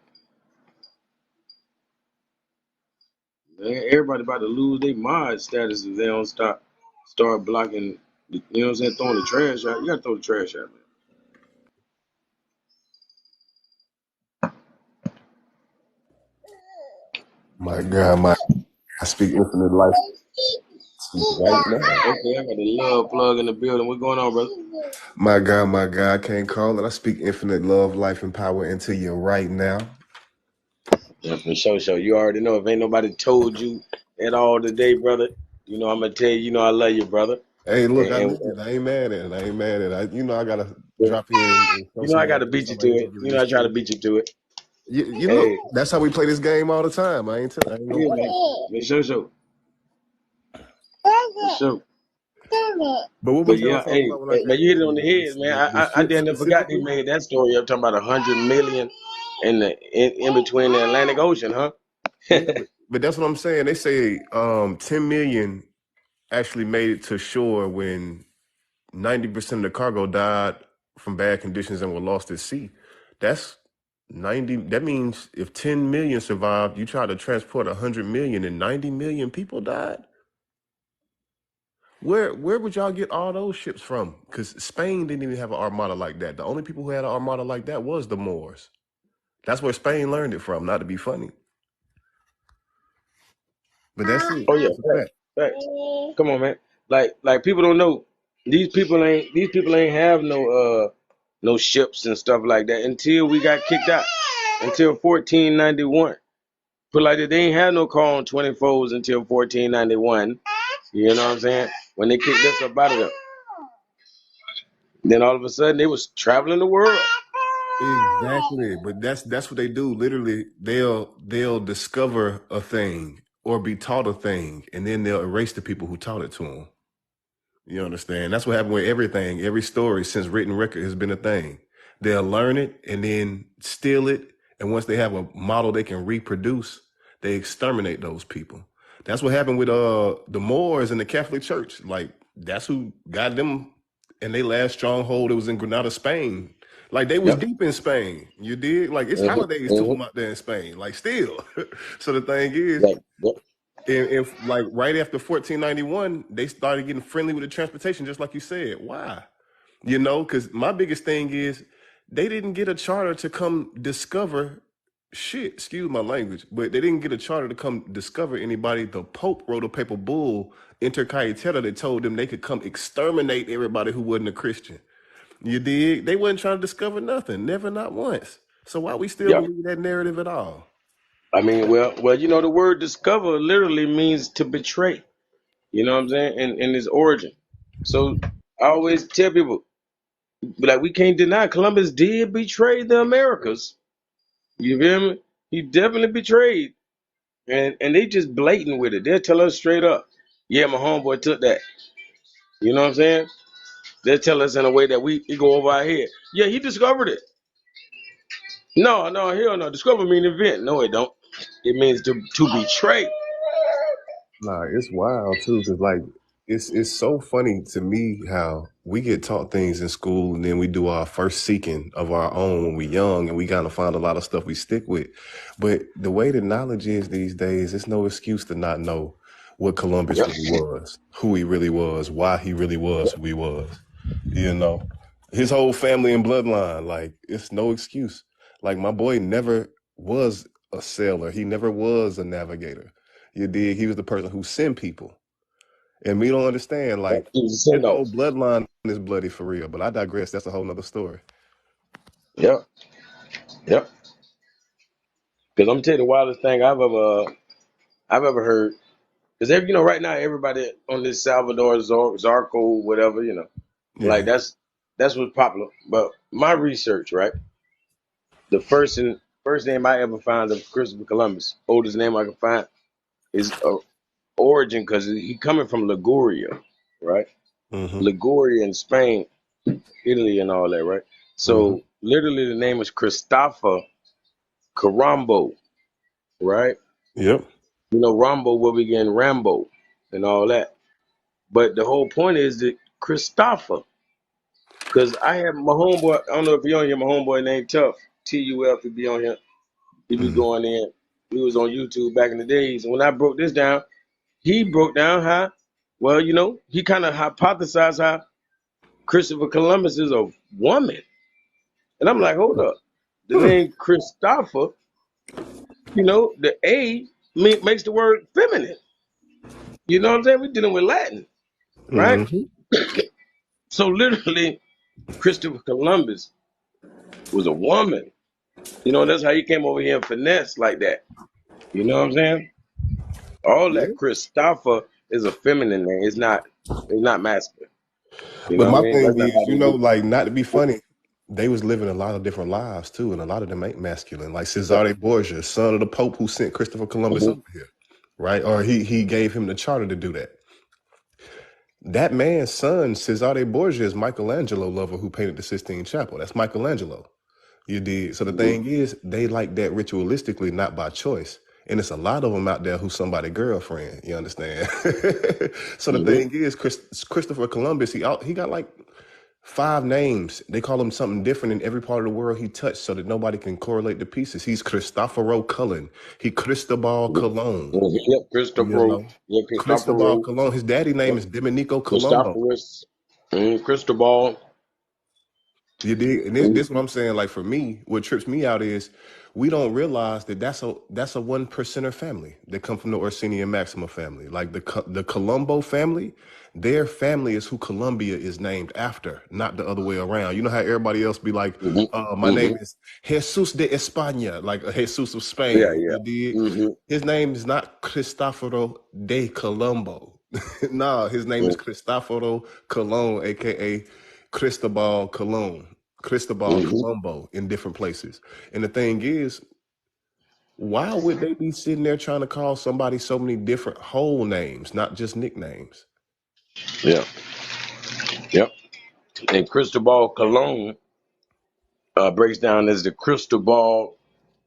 Man, everybody about to lose their mod status if they don't start blocking. You know what I'm saying? Throwing the trash out. You gotta throw the trash out, man. My God, I speak infinite life to you right now. Okay, I got the love plug in the building. What's going on, brother? My God, I can't call it. I speak infinite love, life, and power into you right now. Yeah, for sure, sure. You already know. If ain't nobody told you at all today, brother, you know I'm gonna tell you. You know I love you, brother. Hey, And, look, I and listen. I ain't mad at it. I ain't mad at it. I gotta you drop in and show know some I love gotta to beat you to somebody. it. Give it You know his I try to truth. beat you to it. You look. Hey, That's how we play this game all the time. I ain't gonna yeah, lie. man. For sure, sure. For sure. But what But was y'all yeah, talking hey, about when I hey, man, came you hit it in on the here? head, man. The I ship damn near forgot they specifically. made that story up talking about 100 million in between the Atlantic Ocean, huh? Yeah, but that's what I'm saying. They say 10 million actually made it to shore when 90% of the cargo died from bad conditions and were lost at sea. That's 90. That means if 10 million survived, you try to transport 100 million and 90 million people died. Where would y'all get all those ships from? Because Spain didn't even have an armada like that. The only people who had an armada like that was the Moors. That's where Spain learned it from. Not to be funny, but that's it. Oh yeah, That's a fact. facts. Come on, man. Like people don't know. These people ain't have no ships and stuff like that until we got kicked out. Until 1491. Put like that, they ain't had no call on 24s until 1491. You know what I'm saying? When they kicked us up out of there. Then all of a sudden they was traveling the world. Exactly, but that's what they do. Literally, they'll discover a thing or be taught a thing, and then they'll erase the people who taught it to them. You understand? That's what happened with everything. Every story since written record has been a thing. They'll learn it and then steal it, and once they have a model they can reproduce, they exterminate those people. That's what happened with the Moors in the Catholic Church. Like that's who got them, and they last stronghold. It was in Granada, Spain. Like they was Yep. deep in Spain. You did like it's holidays to Mm-hmm. them out there in Spain. Like still. So the thing is, Yep. Yep. if like right after 1491, they started getting friendly with the transportation, just like you said. Why? You know, because my biggest thing is they didn't get a charter to come discover shit. Excuse my language, but they didn't get a charter to come discover anybody. The Pope wrote a papal bull, Inter Caetera, that told them they could come exterminate everybody who wasn't a Christian. You dig? They wasn't trying to discover nothing, never, not once. So why we still Yep. believe that narrative at all? I mean, well, you know, the word discover literally means to betray. You know what I'm saying? In its origin. So I always tell people, like, we can't deny Columbus did betray the Americas. You feel me? He definitely betrayed. And they just blatant with it. They'll tell us straight up, yeah, my homeboy took that. You know what I'm saying? They'll tell us in a way that we go over our head. Yeah, he discovered it. No, hell no. Discover mean invent. No, it don't. It means to betray. Nah, it's wild too, because like it's so funny to me how we get taught things in school and then we do our first seeking of our own when we're young and we kind of find a lot of stuff we stick with. But the way the knowledge is these days, it's no excuse to not know what Columbus Yep. really was, who he really was, why he really was who he was. You know, his whole family and bloodline, like it's no excuse. Like my boy never was a sailor. He never was a navigator. You dig? He was the person who sent people. And we don't understand, like, He was a his send whole off. bloodline is bloody for real. But I digress. That's a whole nother story. Yep. Yep. Because I'm telling you the wildest thing I've ever heard. Because right now everybody on this Salvador Zarco, whatever, like Yeah. that's what's popular. But my research, right? The first name I ever found of Christopher Columbus, oldest name I can find, is origin because he coming from Liguria, right? Mm-hmm. Liguria in Spain, Italy, and all that, right? Mm-hmm. So literally, the name is Christopher Carambo, right? Yep. Rambo will begin Rambo and all that. But the whole point is that Christopher, because I have my homeboy. I don't know if you're on here. My homeboy named Tough, TUF. He be on here. He be Mm-hmm. going in. He was on YouTube back in the days. And when I broke this down, he broke down how, well, he kind of hypothesized how Christopher Columbus is a woman. And I'm like, hold up. The Hmm. name Christopher, the A makes the word feminine. You know what I'm saying? We're dealing with Latin, right? Mm-hmm. So literally, Christopher Columbus was a woman. That's how he came over here and finesse like that. You know what I'm saying? All Yeah. that Christopher is a feminine name. It's not masculine. You know But what I my mean? thing That's not is, how they do. like, not to be funny, they was living a lot of different lives too, and a lot of them ain't masculine. Like Cesare Borgia, son of the Pope who sent Christopher Columbus Mhm. over here, right? Or he gave him the charter to do that. That man's son, Cesare Borgia, is Michelangelo lover who painted the Sistine Chapel. That's Michelangelo. You did. So the Mhm. thing is, they like that ritualistically, not by choice. And it's a lot of them out there who's somebody's girlfriend. You understand? So the Mhm. thing is, Christopher Columbus, he got like 5 names. They call him something different in every part of the world he touched, so that nobody can correlate the pieces. He's Cristoforo Cullen. He Cristobal Mhm. Colon. Yep, You Christopher. know, Yeah, Christopher Cristobal Rowe. Colon. His daddy name Yep, is Domenico Colombo. Christophorus. Cristobal. You dig? And this Mhm. is what I'm saying. Like for me, what trips me out is we don't realize that that's a 1%er family. They come from the Orsini and Maxima family. Like the Colombo family, their family is who Colombia is named after, not the other way around. You know how everybody else be like, Mhm. my name Mhm. is Jesus de España, like Jesus of Yeah, Spain. yeah. You did. Mhm. His name is not Cristoforo de Colombo. Nah, his name is Cristoforo Colon, aka Cristobal Colon, Cristobal Mhm. Colombo in different places. And the thing is, why would they be sitting there trying to call somebody so many different whole names, not just nicknames? Yeah. Yep. And Cristobal Colon breaks down as the Cristobal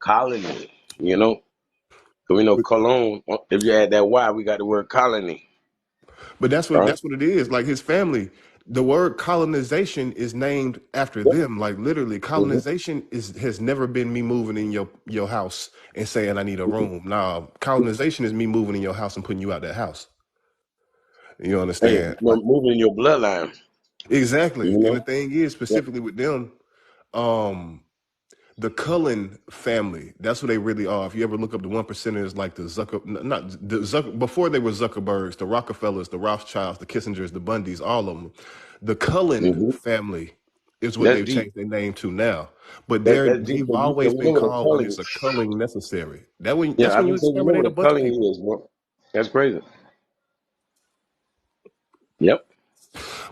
colony. You know, 'cause we know But, Cologne. If you add that Y, we got the word colony. but that's what Right. that's what it is. Like his family, the word colonization is named after Yep. them. Like literally, Mhm. colonization has never been me moving in your house and saying I need a room. Nah, colonization is me moving in your house and putting you out that house. You Hey, understand? Like moving in your bloodline. exactly. You And the know. thing is, Yep. specifically with them, um, the Cullen family, that's who they really are. If you ever look up the 1%ers, like the not the before they were Zuckerbergs, the Rockefellers, the Rothschilds, the Kissingers, the Bundys, all of them, the Cullen Mhm. family is what That's they've deep. changed their name to now. But That's deep. they've 'Cause always we know been what a called when culling. it's a culling necessary. Yeah, That's I've when you been saying we know exterminate what a a bunch of culling people. is, bro. That's crazy. Yep.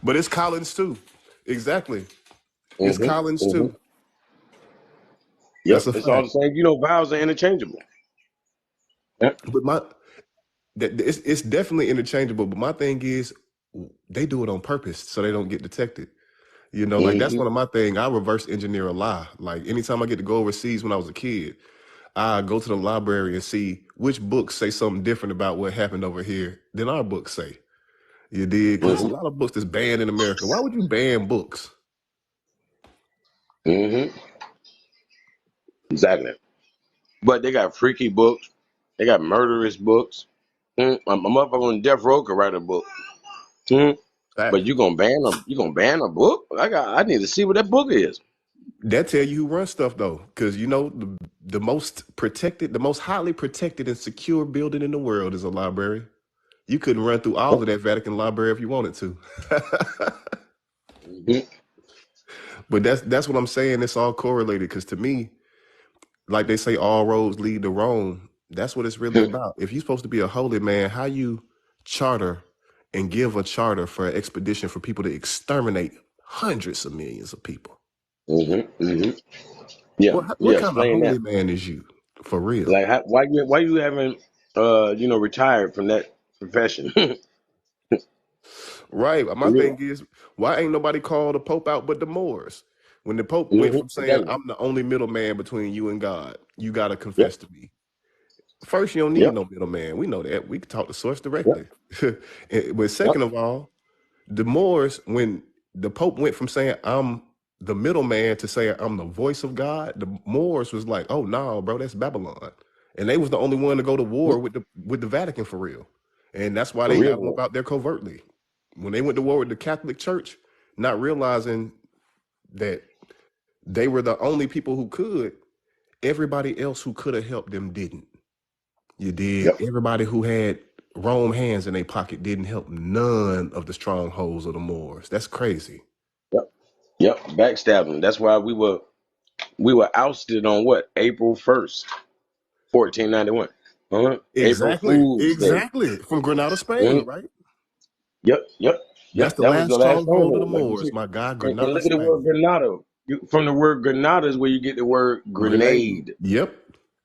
But it's Collins too. Exactly. It's Mhm. Collins Mhm. too. That's Yep. a It's all fact. the same. Vowels are interchangeable. Yep. But it's definitely interchangeable. But my thing is, they do it on purpose so they don't get detected. You know, like that's Mhm. one of my thing. I reverse engineer a lie. Like anytime I get to go overseas when I was a kid, I go to the library and see which books say something different about what happened over here than our books say. You did because it's a Mhm. lot of books that's banned in America. Why would you ban books? Mhm. Exactly. But they got freaky books. They got murderous books. A motherfucker on death row could write a book. Mm. But Fact. you gonna ban a book? I need to see what that book is. That tell you who runs stuff though, because you know the most protected, the most highly protected and secure building in the world is a library. You couldn't run through all of that Vatican library if you wanted to. Mhm. But that's what I'm saying. It's all correlated because to me, like they say, all roads lead to Rome. That's what it's really about. If you're supposed to be a holy man, how you charter and give a charter for an expedition for people to exterminate hundreds of millions of people? Yeah, What yeah. kind of Explain that. holy man is you for real? Like, why you haven't retired from that profession? Right. My Yeah. thing is, why ain't nobody called the Pope out but the Moors? When the Pope went from saying, Exactly. I'm the only middleman between you and God, you got to Yep. confess to me. First, you don't need Yep. no middleman. We know that. We can talk to source Yep. directly. But Yep. second of all, the Moors, when the Pope went from saying, I'm the middleman to saying, I'm the voice of God, the Moors was like, oh, no, bro, that's Babylon. And they was the only one to go to war with the Vatican for real. And that's why For they real, got them up bro. out there covertly. When they went to war with the Catholic Church, not realizing that they were the only people who could, everybody else who could have helped them didn't. You did. Yep. Everybody who had Rome hands in their pocket didn't help none of the strongholds of the Moors. That's crazy. Yep. Yep. Backstabbing. That's why we were ousted on what? April 1st, 1491. April Exactly. Fool's Day. Exactly. From Granada, Spain, Mhm. right? Yep. Yep. That's Yep. the That was last the last stronghold of the stronghold, like you Moors, said. my God, And Granada, look at the word Spain. Granada. From the word Granada is where you get the word Grenade. grenade. Yep.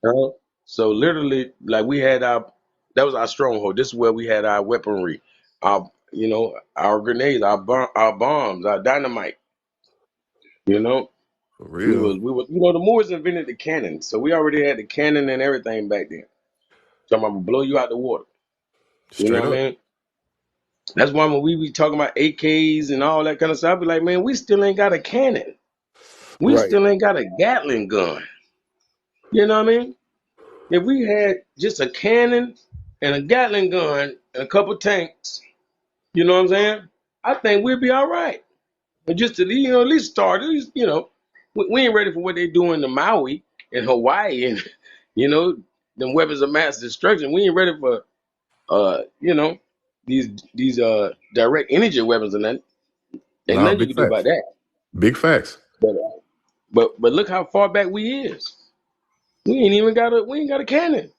Uh, so literally, like we had that was our stronghold. This is where we had our weaponry, our grenades, our bombs, our dynamite. You know, For we real. was we was the Moors invented the cannon, so we already had the cannon and everything back then. So I'm gonna blow you out the water. You know Straight what I up. mean? That's why when we be talking about AKs and all that kind of stuff, I be like, man, we still ain't got a cannon. We Right. still ain't got a Gatling gun. You know what I mean? If we had just a cannon and a Gatling gun and a couple tanks, you know what I'm saying? I think we'd be all right. But just to at least start, at least, we ain't ready for what they doing in Maui and Hawaii and you know them weapons of mass destruction. We ain't ready for these direct energy weapons and that. Ain't Nah, nothing you big can do about facts. that. Big facts. But look how far back we is. We ain't got a cannon.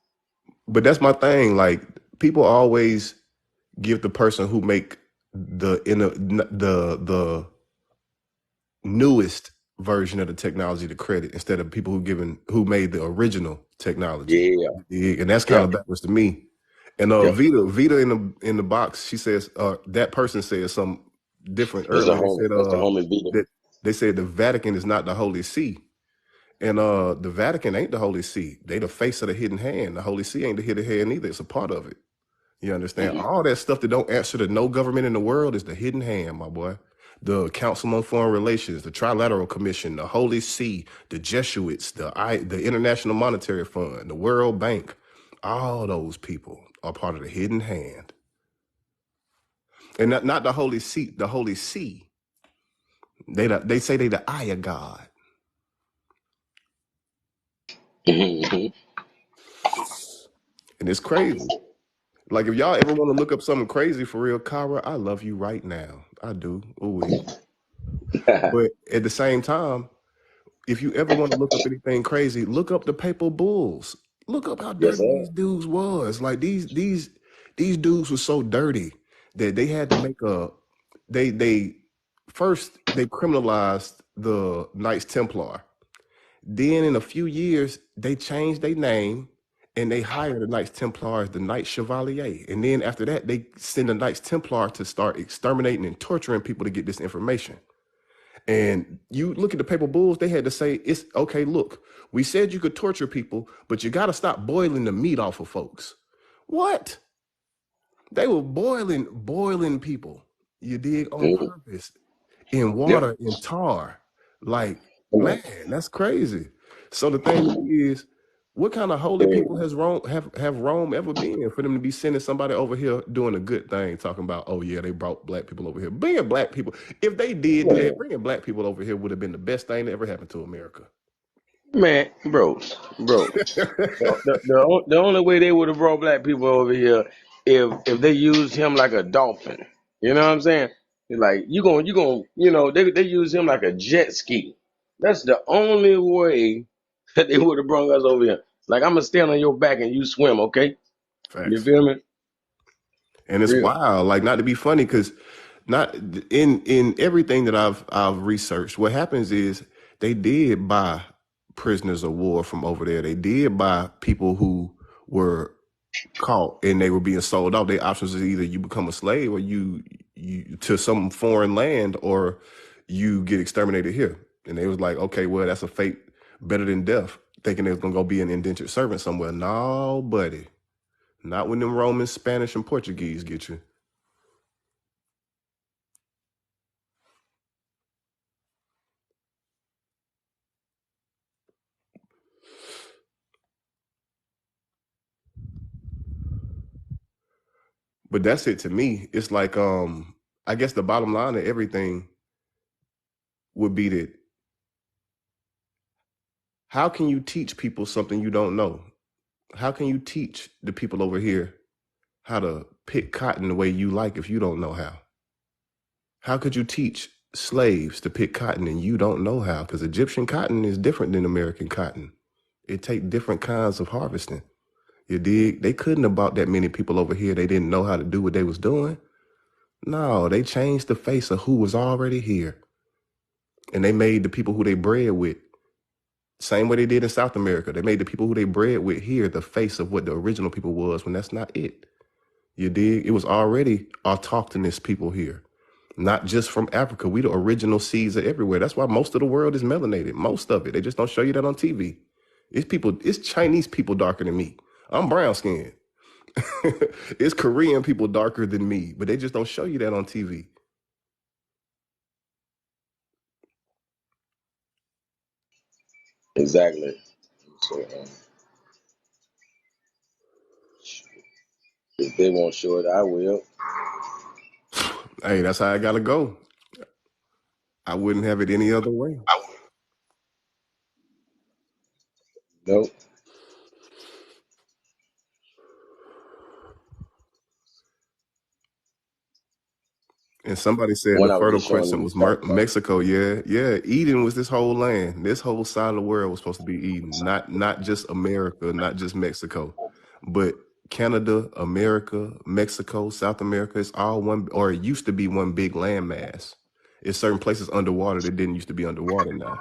But that's my thing. Like, people always give the person who make the newest version of the technology the credit instead of people who made the original technology. Yeah. And that's kind Yep. of backwards to me. And Yep. Vita in the box, she says that person said something different That's a earlier. They homie. said That's the homie beater. that they said the Vatican is not the Holy See. And the Vatican ain't the Holy See. They the face of the hidden hand. The Holy See ain't the hidden hand either. It's a part of it. You understand? Hmm. All that stuff that don't answer to no government in the world is the hidden hand, my boy. The Council on Foreign Relations, the Trilateral Commission, the Holy See, the Jesuits, the International Monetary Fund, the World Bank. All those people are part of the hidden hand. And not the Holy See, the Holy See. They say they the eye of God. Hmm. And it's crazy. Like, if y'all ever want to look up something crazy for real, Kara, I love you right now. I do. Ooh. But at the same time, if you ever want to look up anything crazy, look up the papal bulls. Look up how Yes, dirty sir. these dudes was. Like, these dudes were so dirty that they had to make they first they criminalized the Knights Templar. Then in a few years, they changed their name and they hired the Knights Templar as the Knight Chevalier. And then after that, they send the Knights Templar to start exterminating and torturing people to get this information. And you look at the papal bulls, they had to say, it's okay, look, we said you could torture people, but you got to stop boiling the meat off of folks. What? They were boiling people, you dig, on Mhm. purpose, in Yep. water, in tar. Like, Come man, on. that's crazy. So the thing to me is, what kind of holy Yeah. people has Rome have Rome ever been for them to be sending somebody over here doing a good thing, talking about, oh yeah, they brought black people over here. Bringing black people, if they did do that, Man, bringing black people over here would have been the best thing that ever happened to America. man, bro. The only way they would have brought black people over here if they used him like a dolphin. You know what I'm saying? Like you gonna, they use him like a jet ski. That's the only way that they would have brought us over here. Like I'm gonna stand on your back and you swim, okay? You Facts. feel me? And it's Real. wild, like not to be funny, because not in everything that I've researched, what happens is they did buy prisoners of war from over there. They did buy people who were caught and they were being sold off. Their options is either you become a slave or you to some foreign land or you get exterminated here. And they was like, okay, well, that's a fate better than death, thinking they was gonna go be an indentured servant somewhere. No, buddy. Not when them Romans, Spanish, and Portuguese get you. But that's it to me. It's like, I guess the bottom line of everything would be that how can you teach people something you don't know? How can you teach the people over here how to pick cotton the way you like if you don't know how? How could you teach slaves to pick cotton and you don't know how? Because Egyptian cotton is different than American cotton. It take different kinds of harvesting. You dig? They couldn't have bought that many people over here. They didn't know how to do what they was doing. No, they changed the face of who was already here. And they made the people who they bred with, same way they did in South America. They made the people who they bred with here the face of what the original people was when that's not it. You dig? It was already autochthonous people here, not just from Africa. We the original seeds are everywhere. That's why most of the world is melanated. Most of it. They just don't show you that on TV. It's Chinese people darker than me. I'm brown skinned. It's Korean people darker than me, but they just don't show you that on TV. Exactly. So if they won't show it, I will. Hey, that's how I gotta go. I wouldn't have it any other way. Nope. And somebody said When the I was Fertile just showing Crescent them the was stuff about it. Mexico. Yeah, yeah. Eden was this whole land. This whole side of the world was supposed to be Eden. Not just America, not just Mexico, but Canada, America, Mexico, South America. It's all one, or it used to be one big landmass. It's certain places underwater that didn't used to be underwater now.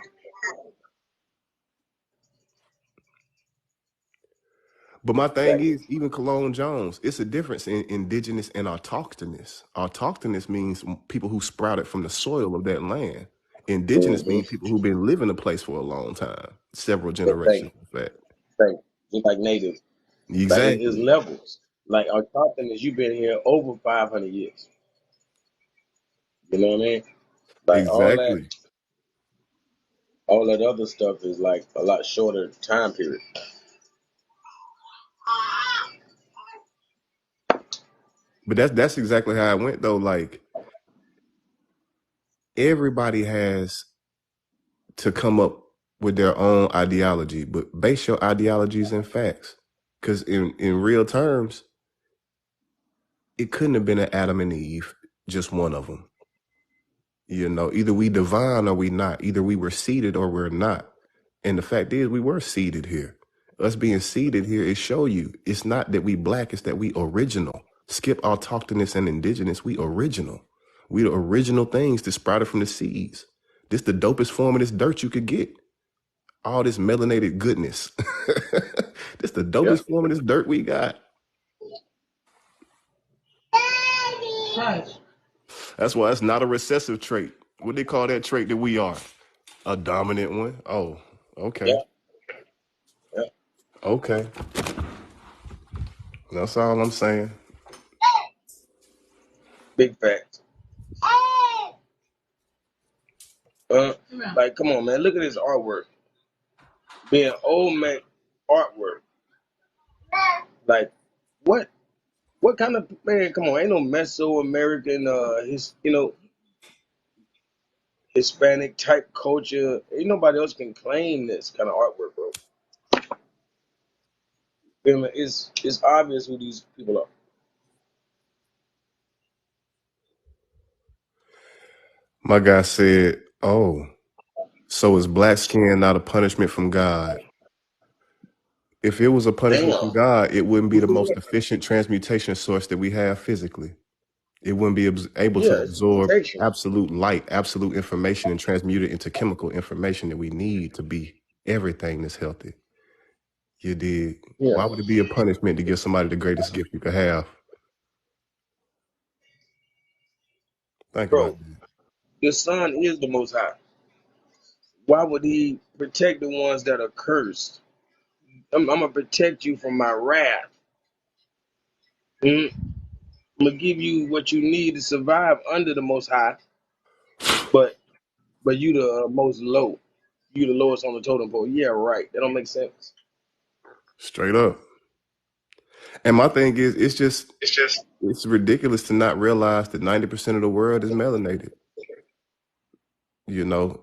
But my thing Exactly. is, even Cologne Jones, it's a difference in indigenous and autochthonous. Autochthonous means people who sprouted from the soil of that land. Indigenous Mm-hmm. means people who've been living a place for a long time, several The generations, same. in fact. Same. Just like natives. Like it's Exactly. levels. Like our Compton is you've been here over 500 years. You know what I mean? Like Exactly. all that other stuff is like a lot shorter time period. But that's exactly how it went though. Like everybody has to come up with their own ideology, but base your ideologies in facts. Because in real terms, it couldn't have been an Adam and Eve, just one of them. You know, either we divine or we not. Either we were seated or we're not. And the fact is, we were seated here. Us being seated here, it show you it's not that we black, it's that we original. Skip autochthonous and indigenous, we original. We the original things that sprouted from the seeds. This the dopest form of this dirt you could get. All this melanated goodness. This the Yep. dopest form of this dirt we got. That's why it's not a recessive trait. What they call that trait that we are? A dominant one? Oh, okay. Yep. Yep. Okay. That's all I'm saying. Big facts. Like come on, man. Look at this artwork. Being old man artwork. Like what kind of man? Come on, ain't no Mesoamerican, Hispanic type culture. Ain't nobody else can claim this kind of artwork, bro. Feel me? It's obvious who these people are. My guy said, "Oh, so is black skin not a punishment from God? If it was a punishment from Damn. God, it wouldn't be Who the said most that? efficient transmutation source that we have physically. It wouldn't be able to Yeah, it's absorb mutation. absolute light, absolute information, and transmute it into chemical information that we need to be everything that's healthy. You did. Yeah. Why would it be a punishment to give somebody the greatest gift you could have? Think about Bro, that. the sun is the most high. Why would he protect the ones that are cursed? I'm gonna protect you from my wrath. Mm? I'm gonna give you what you need to survive under the most high, but you the most low. You the lowest on the totem pole. Yeah, right. That don't make sense. Straight up. And my thing is, It's just it's ridiculous to not realize that 90% of the world is melanated. You know,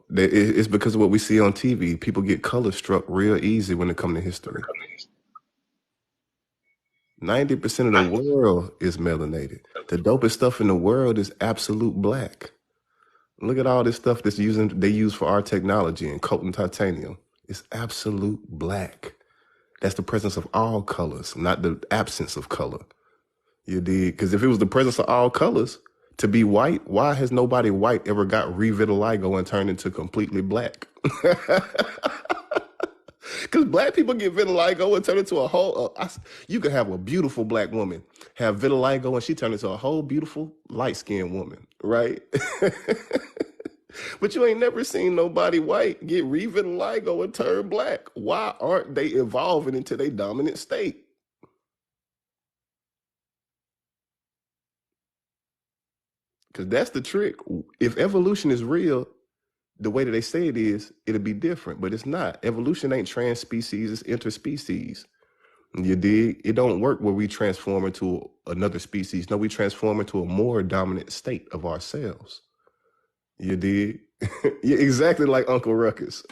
it's because of what we see on TV. People get color struck real easy when it comes to history. 90% of the world is melanated. The dopest stuff in the world is absolute black. Look at all this stuff they use for our technology and coating titanium. It's absolute black. That's the presence of all colors, not the absence of color. You did, because if it was the presence of all colors to be white, why has nobody white ever got revitiligo and turned into completely black? Because black people get vitiligo and turn into a whole. You could have a beautiful black woman have vitiligo and she turn into a whole beautiful light skinned woman, right? But you ain't never seen nobody white get revitiligo and turn black. Why aren't they evolving into their dominant state? Because that's the trick. If evolution is real, the way that they say it is, it'll be different, but it's not. Evolution ain't trans species, it's interspecies. You dig? It don't work where we transform into another species. No, we transform into a more dominant state of ourselves. You dig? Yeah, exactly like Uncle Ruckus.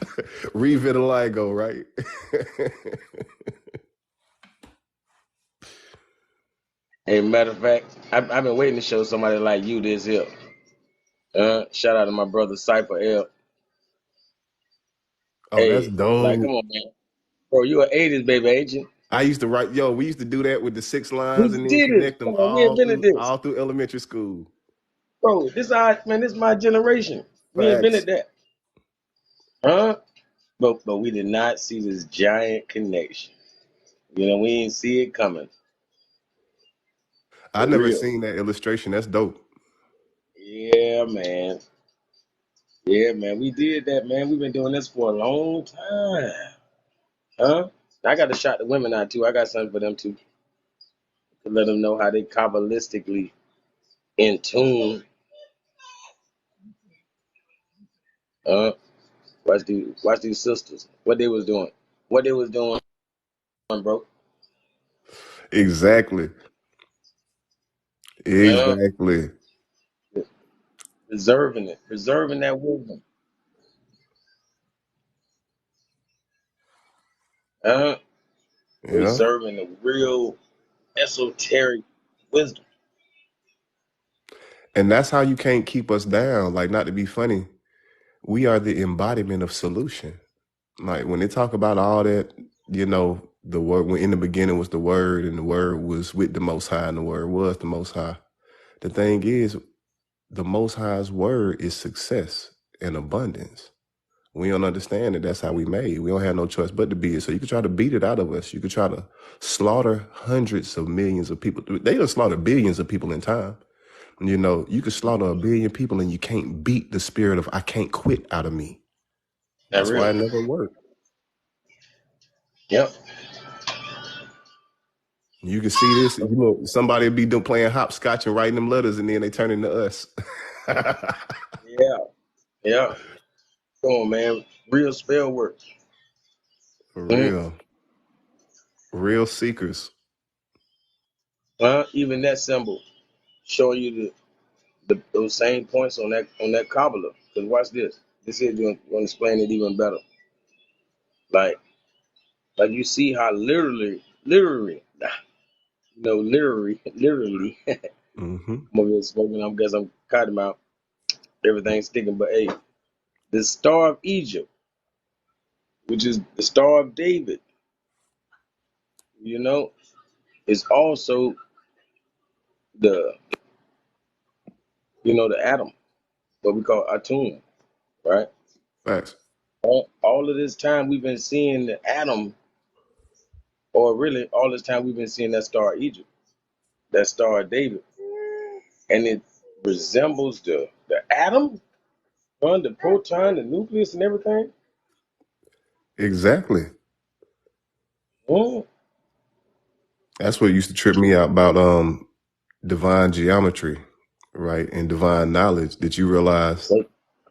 Revitiligo, right? Hey, matter of fact, I've been waiting to show somebody like you this here. Shout out to my brother Cypher L. Oh, that's Hey, like, come dope. on, man. Bro, you an 80s baby, ain't you? I used to write, we used to do that with the 6 lines We and then did it. connect them Come on, we invented this. all through elementary school. Bro, this is my generation. We Facts. invented that. Huh? But we did not see this giant connection. You know, we didn't see it coming. I For never real. seen that illustration. That's dope. Yeah, man. Yeah, man. We did that, man. We've been doing this for a long time. Huh? I got to shout the women out too. I got something for them too. To let them know how they kabbalistically in tune. Uh, watch these sisters. What they was doing. What they was doing, bro. Exactly. Uh, Exactly. preserving it. Preserving that wisdom. Uh, Yeah. preserving the real esoteric wisdom. And that's how you can't keep us down. Like, not to be funny, we are the embodiment of solution. Like, when they talk about all that, the word, when in the beginning was the word, and the word was with the Most High, and the word was the Most High. The thing is, the Most High's word is success and abundance. We don't understand that that's how we made. We don't have no choice but to be it. So you could try to beat it out of us. You could try to slaughter hundreds of millions of people. They done slaughter billions of people in time. You could slaughter a billion people and you can't beat the spirit of I can't quit out of me. That That's why real. it never worked. Yep. You can see this, somebody be playing hopscotch and writing them letters and then they turn into us. Yeah. Yeah. Come on, man. Real spell work. For Mm. real. Real seekers. Even that symbol showing you those same points on that Kabbalah. Because watch this. This is going to explain it even better. Like you see how literally, literally. Hmm. I'm over here smoking. I guess I'm cutting him out. everything's sticking. But hey, the Star of Egypt, which is the Star of David, you know, is also the the atom, what we call atom, right? Facts. All of this time we've been seeing the atom, or really all this time we've been seeing that Star of Egypt, that Star of David, and it resembles the atom, the proton, the nucleus, and everything. Exactly. Mm. That's what used to trip me out about divine geometry, right? And divine knowledge, that you realize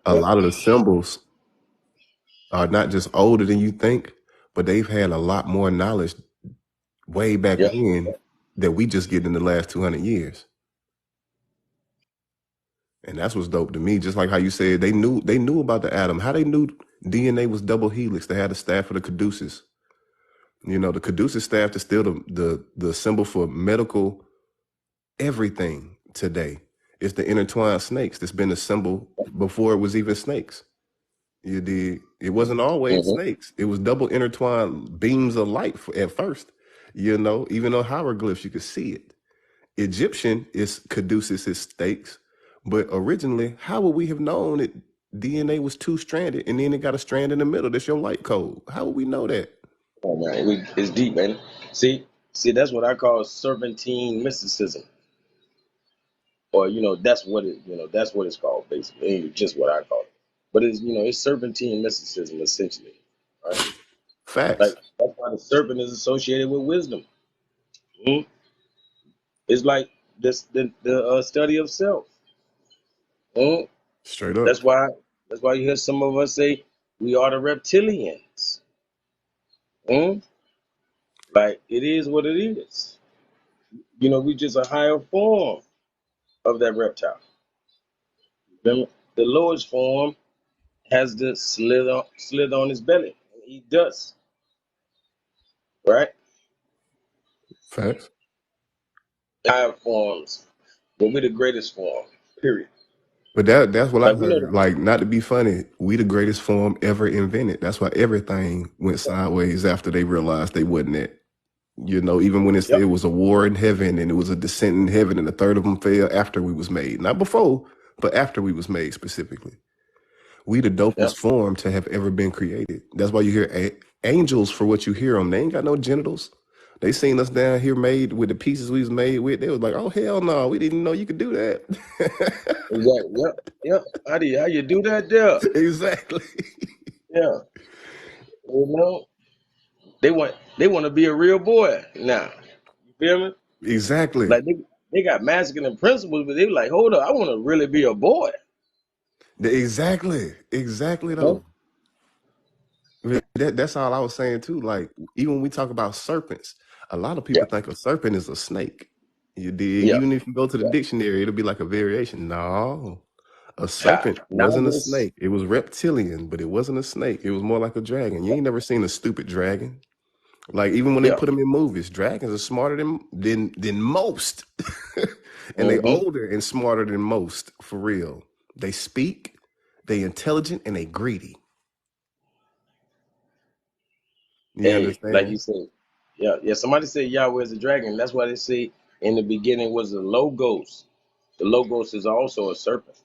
a Yep. lot of the symbols are not just older than you think, but they've had a lot more knowledge way back Yep. when that we just get in the last 200 years. And that's what's dope to me. Just like how you said they knew about the atom, how they knew DNA was double helix. They had a staff for the caduceus. You know, the caduceus staff is still the symbol for medical everything today. It's the intertwined snakes that's been a symbol before it was even snakes. You did. It wasn't always Mm-hmm. snakes. It was double intertwined beams of light at first. You know, even on hieroglyphs, you could see it. Egyptian is caduceus is snakes, but originally, how would we have known that DNA was two stranded and then it got a strand in the middle? That's your light code. How would we know that? Oh man, it's deep, man. See, that's what I call serpentine mysticism, or that's what that's what it's called basically. Ain't just what I call it, but it's serpentine mysticism essentially, right? Facts. Like that's why the serpent is associated with wisdom. Mhm. It's like this the study of self. Mhm. Straight up. That's why you hear some of us say we are the reptilians. Mhm. Like it is what it is. We just a higher form of that reptile. Remember, the lowest form has the slither on his belly and eat dust, right? Facts. Higher forms, but we're the greatest form. Period. But that's what I Like we know heard. Like, not to be funny, we the greatest form ever invented. That's why everything went sideways after they realized they wasn't it. You know, even when it Yep. was a war in heaven and it was a descent in heaven and a third of them fell after we was made. Not before, but after we was made specifically. We the Yep. dopest form to have ever been created. That's why you hear angels, for what you hear them. They ain't got no genitals. They seen us down here made with the pieces we was made with. They was like, oh, hell no, we didn't know you could do that. Exactly. Yep. Yep. How you do that there? Exactly. Yeah. You know, they want to be a real boy now. You feel me? Exactly. Like they got masculine principles, but they like, hold up, I want to really be a boy. Exactly You though. That's all I was saying too. Like, even when we talk about serpents, a lot of Yeah. people think a serpent is a snake. You dig? Yeah. Even if you go to the Yeah. dictionary, it'll be like a variation. No, a Ha. serpent Now wasn't a this. snake. It was reptilian, but it wasn't a snake. It was more like a dragon. You ain't never seen a stupid dragon. Like, even when they Yeah. put them in movies, dragons are smarter than most, and they Mm-hmm. older and smarter than most for real. They speak, they intelligent, and they greedy. You Hey, like understand? you said, yeah, yeah. Somebody said Yahweh is a dragon. That's why they say in the beginning was the logos. The logos is also a serpent.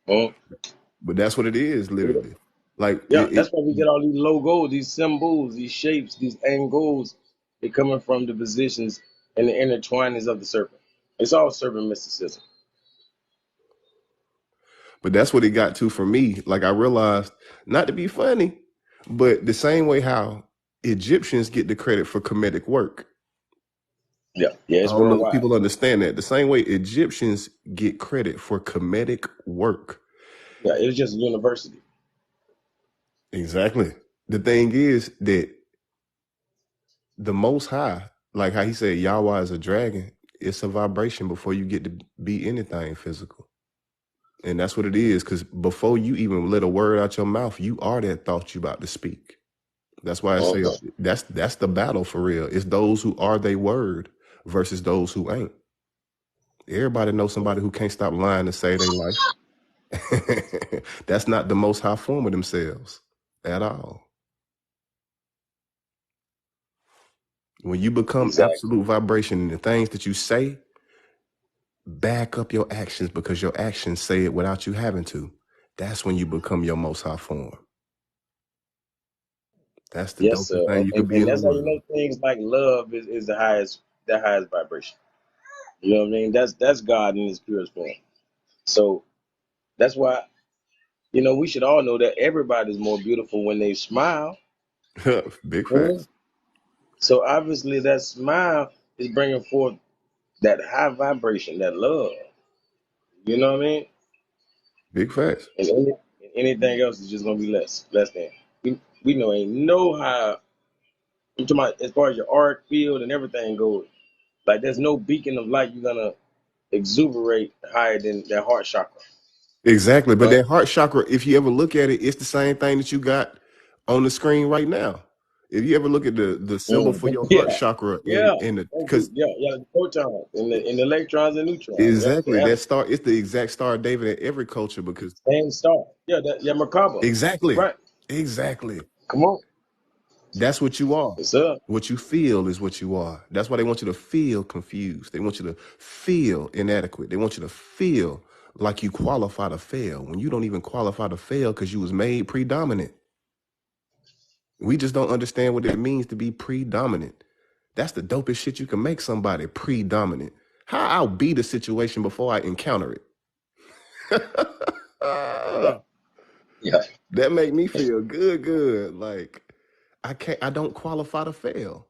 Mhm. But that's what it is, literally. Like Yeah, that's why we get all these logos, these symbols, these shapes, these angles. They're coming from the positions and the intertwinings of the serpent. It's all serpent mysticism. but that's what it got to for me. Like, I realized, not to be funny, but the same way how Egyptians get the credit for comedic work. Yeah, yeah. I It's don't know if worldwide. people understand that. The same way Egyptians get credit for comedic work. Yeah, it's just a university. Exactly. The thing is that the Most High, like how he said, Yahweh is a dragon. It's a vibration before you get to be anything physical. And that's what it is, because before you even let a word out your mouth, you are that thought you about to speak. That's why I say Mhm. that's the battle for real. It's those who are they word versus those who ain't. Everybody knows somebody who can't stop lying to save their life. That's not the most high form of themselves at all. When you become Exactly. absolute vibration and the things that you say, back up your actions because your actions say it without you having to. That's when you become your most high form. That's the Yes, dopest sir. thing you could be And in the that's how you know world. things like love is the highest vibration. You know what I mean? That's God in his purest form. So that's why, we should all know that everybody's more beautiful when they smile. Big Mhm. facts. So obviously that smile is bringing forth that high vibration, that love. You know what I mean? Big facts. And anything else is just gonna be less than. We know ain't no high. I'm talking about as far as your art field and everything goes. Like there's no beacon of light you're gonna exuberate higher than that heart chakra. Exactly. But Uh, that heart chakra, if you ever look at it, it's the same thing that you got on the screen right now. If you ever look at the symbol for your heart yeah, chakra yeah. in the Thank you. because Yeah, the protons and the electrons and neutrons. Yeah, exactly the that atoms. star, it's the exact star of David in every culture because Same star. Yeah, Merkaba. exactly, Right. exactly. Come on. That's what you are. Yes, sir. What you feel is what you are. That's why they want you to feel confused. They want you to feel inadequate. They want you to feel like you qualify to fail when you don't even qualify to fail because you was made predominant. We just don't understand what it means to be predominant. That's the dopest shit you can make somebody predominant. How I'll beat a situation before I encounter it. Yeah. Yeah. That make me feel good. Like I don't qualify to fail.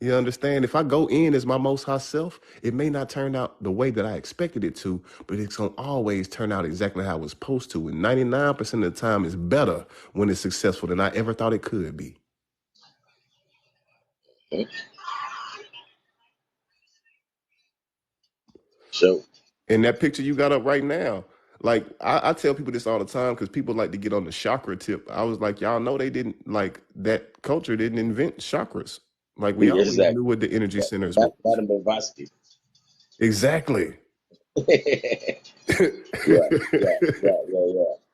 You understand? If I go in as my most high self, it may not turn out the way that I expected it to, but it's gonna always turn out exactly how it's supposed to. And 99% of the time it's better when it's successful than I ever thought it could be. So And that picture you got up right now, like I tell people this all the time because people like to get on the chakra tip. I was like, y'all know they didn't like that culture didn't invent chakras. Like we always exactly. knew what the energy centers Not was. in Bavasti. Exactly. Yeah.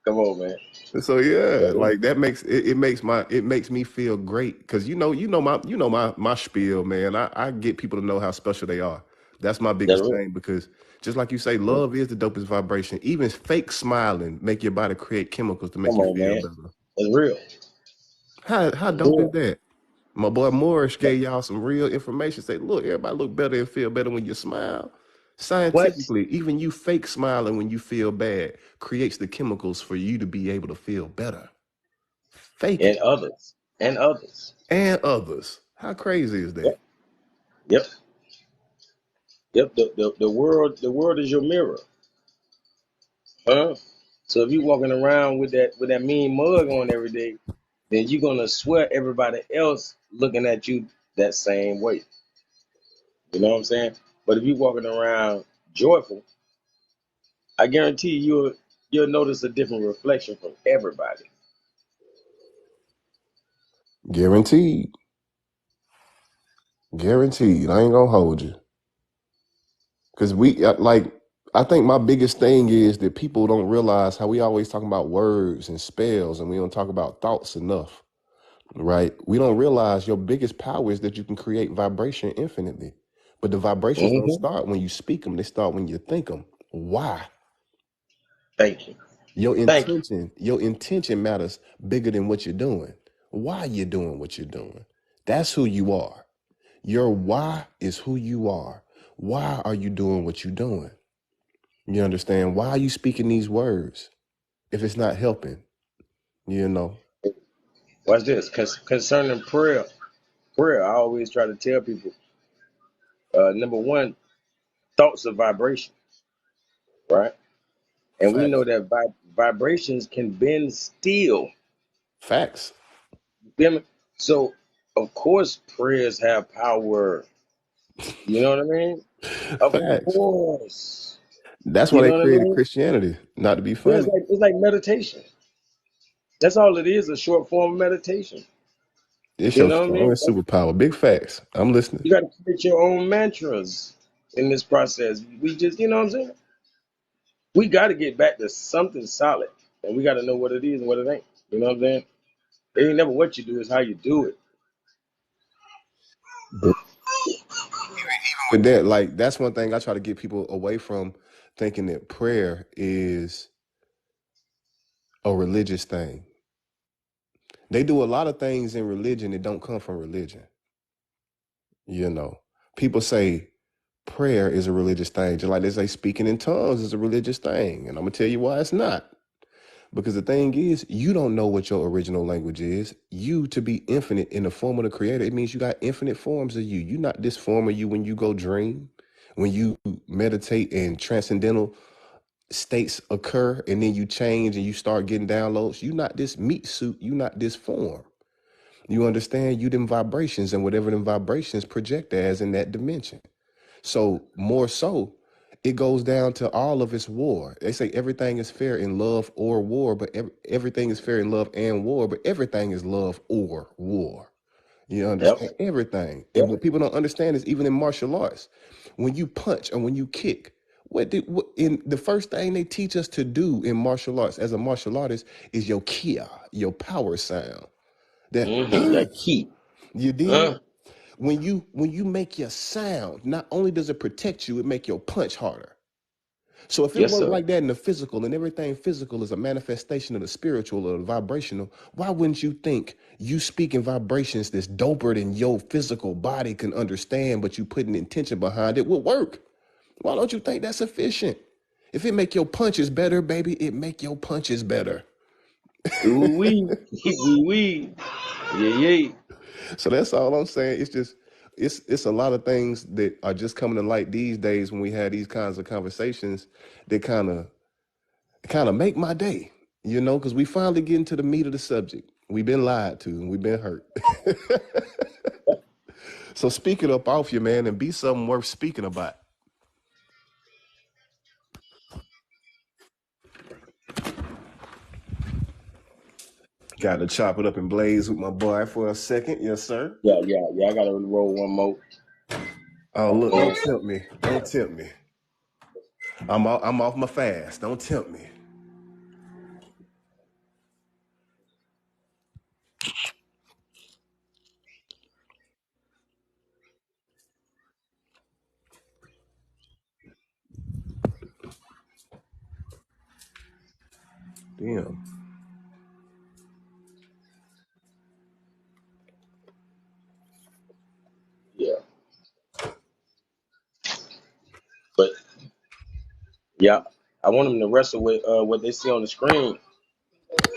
Come on, man. So yeah, Yeah. like that makes it makes me feel great because my spiel, man. I get people to know how special they are. That's my That's biggest real. thing because just like you say, love is the dopest vibration. Even fake smiling make your body create chemicals to Come make you on, feel man. better. It's real. How It's dope is real. that? My boy Morris gave y'all some real information. Say, look, everybody look better and feel better when you smile. What? Scientifically, even you fake smiling when you feel bad creates the chemicals for you to be able to feel better. Fake And it. others. And others. And others. How crazy is Yep. that? Yep. Yep. The world is your mirror. Huh? So if you walking around with that mean mug on every day, then you're gonna swear everybody else looking at you that same way. You know what I'm saying? But if you walking around joyful, I guarantee you'll notice a different reflection from everybody. Guaranteed. Guaranteed. I ain't gonna hold you. Because I think my biggest thing is that people don't realize how we always talking about words and spells and we don't talk about thoughts enough, right? We don't realize your biggest power is that you can create vibration infinitely. But the vibrations don't Hmm. start when you speak them, they start when you think them. Why? Thank you. Your Thank you. intention, your intention matters bigger than what you're doing. Why you're doing what you're doing. That's who you are. Your why is who you are. Why are you doing what you're doing? You understand? Why are you speaking these words if it's not helping? You know? Watch this. Concerning prayer, I always try to tell people, number one, thoughts of vibration, right? And we know Facts. that vibrations can bend steel. Facts. You feel me? So, of course, prayers have power. You know what I mean? Of Facts. course. That's why You they know what I created mean? Christianity, not to be Yeah, it's funny. like it's like meditation. That's all it is, a short form of meditation. It's You your know what I mean? strongest superpower. Big facts. I'm listening. You got to create your own mantras in this process. We just, you know what I'm saying? We got to get back to something solid, and we got to know what it is and what it ain't. You know what I'm saying? It ain't never what you do; it's how you do it. But with that, like that's one thing I try to get people away from, thinking that prayer is a religious thing. They do a lot of things in religion that don't come from religion. You know, people say prayer is a religious thing, just like they say speaking in tongues is a religious thing. And I'm gonna tell you why it's not. Because the thing is, you don't know what your original language is. You, to be infinite in the form of the creator, it means you got infinite forms of you. You're not this form of you when you go dream, when you meditate and transcendental states occur, and then you change and you start getting downloads. You're not this meat suit. You're not this form. You understand? You them vibrations, and whatever them vibrations project as in that dimension. So more so, it goes down to all of its war. They say everything is fair in love or war, but everything is fair in love and war, but everything is love or war. You Yep. understand? Everything. And Yep. what people don't understand is even in martial arts, when you punch and when you kick, what in the first thing they teach us to do in martial arts as a martial artist is your kia, your power sound. That That key. you did. Uh, When you make your sound, not only does it protect you, it make your punch harder. So if it yes, worked sir. like that in the physical, and everything physical is a manifestation of the spiritual or the vibrational, why wouldn't you think you speaking vibrations that's doper than your physical body can understand, but you putting intention behind it will work? Why don't you think that's sufficient? If it make your punches better, baby, it make your punches better. Ooh wee, wee wee, yeah, yeah. So that's all I'm saying. It's just it's a lot of things that are just coming to light these days when we have these kinds of conversations that kind of make my day, because we finally get into the meat of the subject. We've been lied to and we've been hurt. So speak it up off you, man, and be something worth speaking about. Got to chop it up and blaze with my boy for a second. Yes, sir. Yeah, yeah, yeah. I gotta roll one more. Oh, look, Oh, don't tempt me. Don't tempt me. I'm off my fast. Don't tempt me. Damn. yeah. But yeah, I want them to wrestle with what they see on the screen.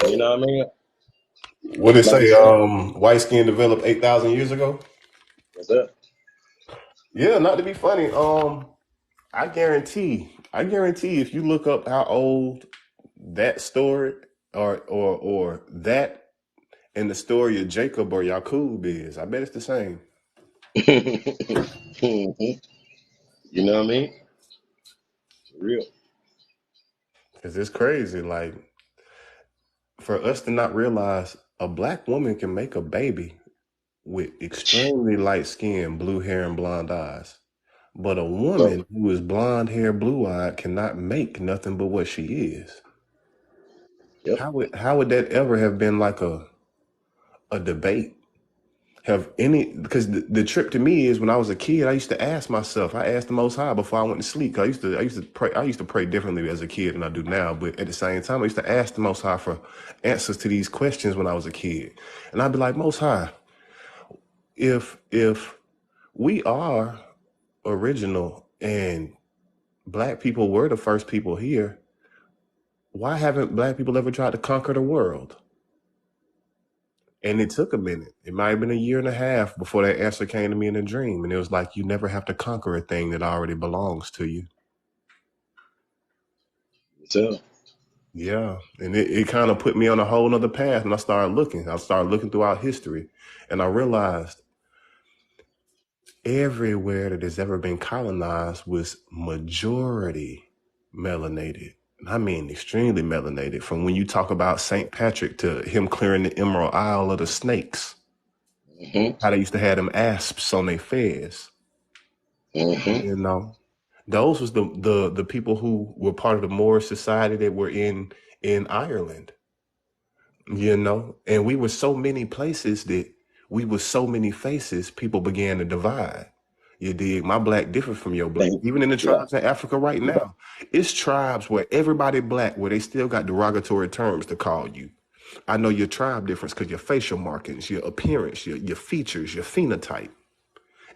You know what I mean? What did it Like you say? said, White skin developed 8,000 years ago. that's it. Yeah, not to be funny. I guarantee if you look up how old that story or that and the story of Jacob or Yakub is, I bet it's the same. Mhm. You know what I mean? Real. Because it's crazy. Like, for us to not realize a black woman can make a baby with extremely light skin, blue hair, and blonde eyes. But a So, woman who is blonde hair, blue eyed cannot make nothing but what she is. yep. How would that ever have been like a debate? Have any, because the trip to me is when I was a kid, I used to ask myself, I asked the Most High before I went to sleep. 'Cause I used to pray differently as a kid than I do now. But at the same time, I used to ask the Most High for answers to these questions when I was a kid. And I'd be like, Most High, if we are original and black people were the first people here, why haven't black people ever tried to conquer the world? And it took a minute. It might have been a year and a half before that answer came to me in a dream. And it was like, you never have to conquer a thing that already belongs to you. So, Yeah. And it kind of put me on a whole nother path. And I started looking. Throughout history. And I realized everywhere that has ever been colonized was majority melanated. I mean, extremely melanated. From when you talk about St. Patrick to him clearing the Emerald Isle of the snakes, hmm how they used to have them asps on their fez, hmm you know. Those was the people who were part of the Moorish society that were in Ireland, you know. And we were so many places that we were so many faces. People began to divide. You dig? My black different from your black. Thank- Even in the Yeah. tribes in Africa right now, it's tribes where everybody black, where they still got derogatory terms to call you. I know your tribe difference because your facial markings, your appearance, your features, your phenotype,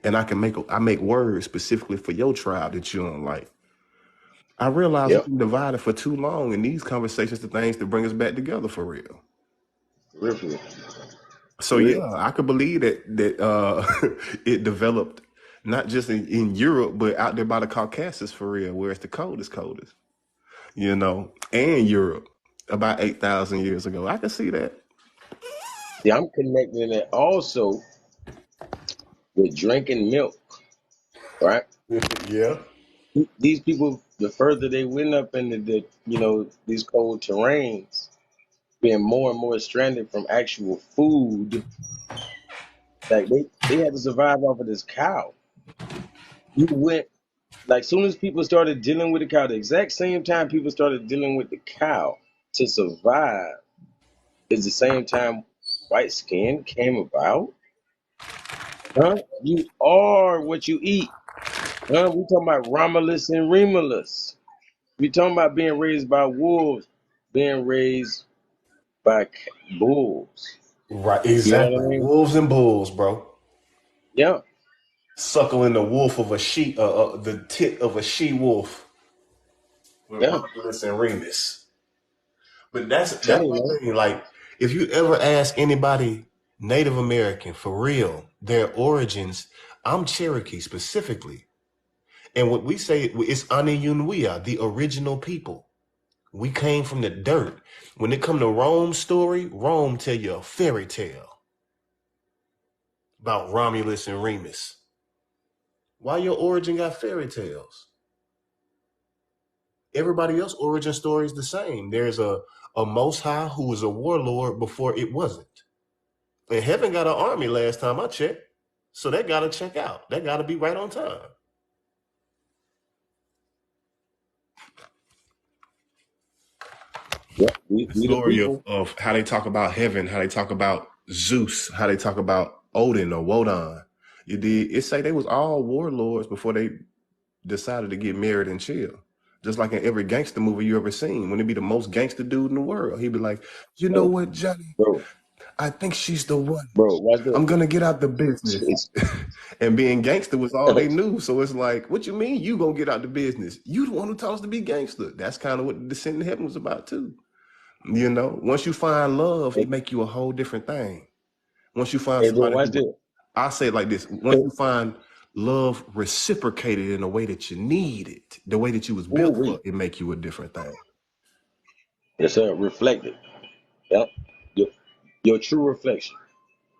and I make words specifically for your tribe that you don't like. I realize we've Yep. been divided for too long, and these conversations are things that bring us back together for real. For real. For real. So For real. yeah, I could believe that it developed not just in Europe, but out there by the Caucasus for real, where it's the coldest, you know, and Europe about 8,000 years ago. I can see that. See, I'm connecting it also with drinking milk, right? Yeah. These people, the further they went up into these cold terrains, being more and more stranded from actual food, like they had to survive off of this cow. You went like soon as people started dealing with the cow, the exact same time people started dealing with the cow to survive is the same time white skin came about. Huh? You are what you eat. Huh? We talking about Romulus and Remus. We talking about being raised by wolves, being raised by bulls. Right, You know what exactly. I mean? Wolves and bulls, bro. Yeah, Suckling the wolf of a she, the tit of a she wolf with yeah. Romulus and Remus. But that's Telling you, my man. thing. Like, if you ever ask anybody Native American for real, their origins, I'm Cherokee specifically. And what we say is Aniyunwiya, the original people. We came from the dirt. When it come to Rome's story, Rome tell you a fairy tale about Romulus and Remus. Why your origin got fairy tales? Everybody else origin story is the same. There's a Most High who was a warlord before it wasn't. And heaven got an army last time I checked. So that got to check out. That got to be right on time. Yeah, The we the story people. of how they talk about heaven, how they talk about Zeus, how they talk about Odin or Wodan. You did. It say they was all warlords before they decided to get married and chill. Just like in every gangster movie you ever seen, when it be the most gangster dude in the world, he'd be like, you know Oh, what, Johnny? bro, I think she's the one. watch I'm this. gonna get out the business. It's, And being gangster was all they knew. So it's like, what you mean you gonna get out the business? You the one who taught us to be gangster. That's kind of what the Descent in Heaven was about too. You know, once you find love, it make you a whole different thing. Once you find hey, bro, somebody watch who, this. I say it like this: once you find love reciprocated in a way that you need it, the way that you was Ooh, built for, wait. it make you a different thing. Yes, sir. Reflected. Yep. Your true reflection.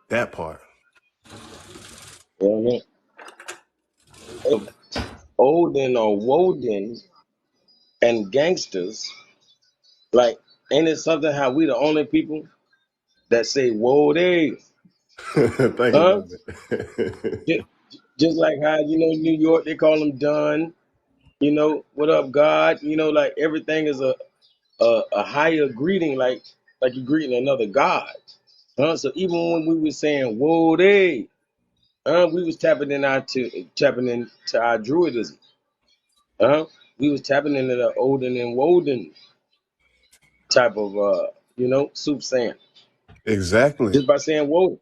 That part. You know what I mean? Hey, Odin or Woden and gangsters, like, ain't it something how we the only people that say Wode? Think Huh? about it. Just, just like how, New York, they call them Dunn. What up, God? Like everything is a higher greeting, like you're greeting another God. Huh? So even when we were saying Wode, we was tapping into our druidism. Uh, we was tapping into the Odin and Woden type of soup saying. Exactly. Just by saying Woden.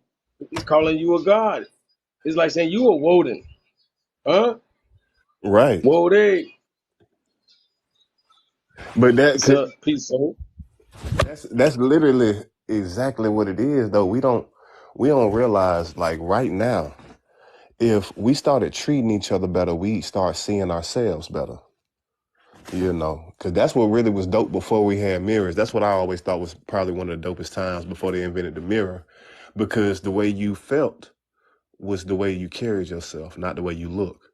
He's calling you a god. It's like saying you a Woden. Huh? Right. Wode. But It's a peace, soul. that's literally exactly what it is though. We don't realize like right now, if we started treating each other better, we start seeing ourselves better. You know, because that's what really was dope before we had mirrors. That's what I always thought was probably one of the dopest times before they invented the mirror, because the way you felt was the way you carried yourself, not the way you look.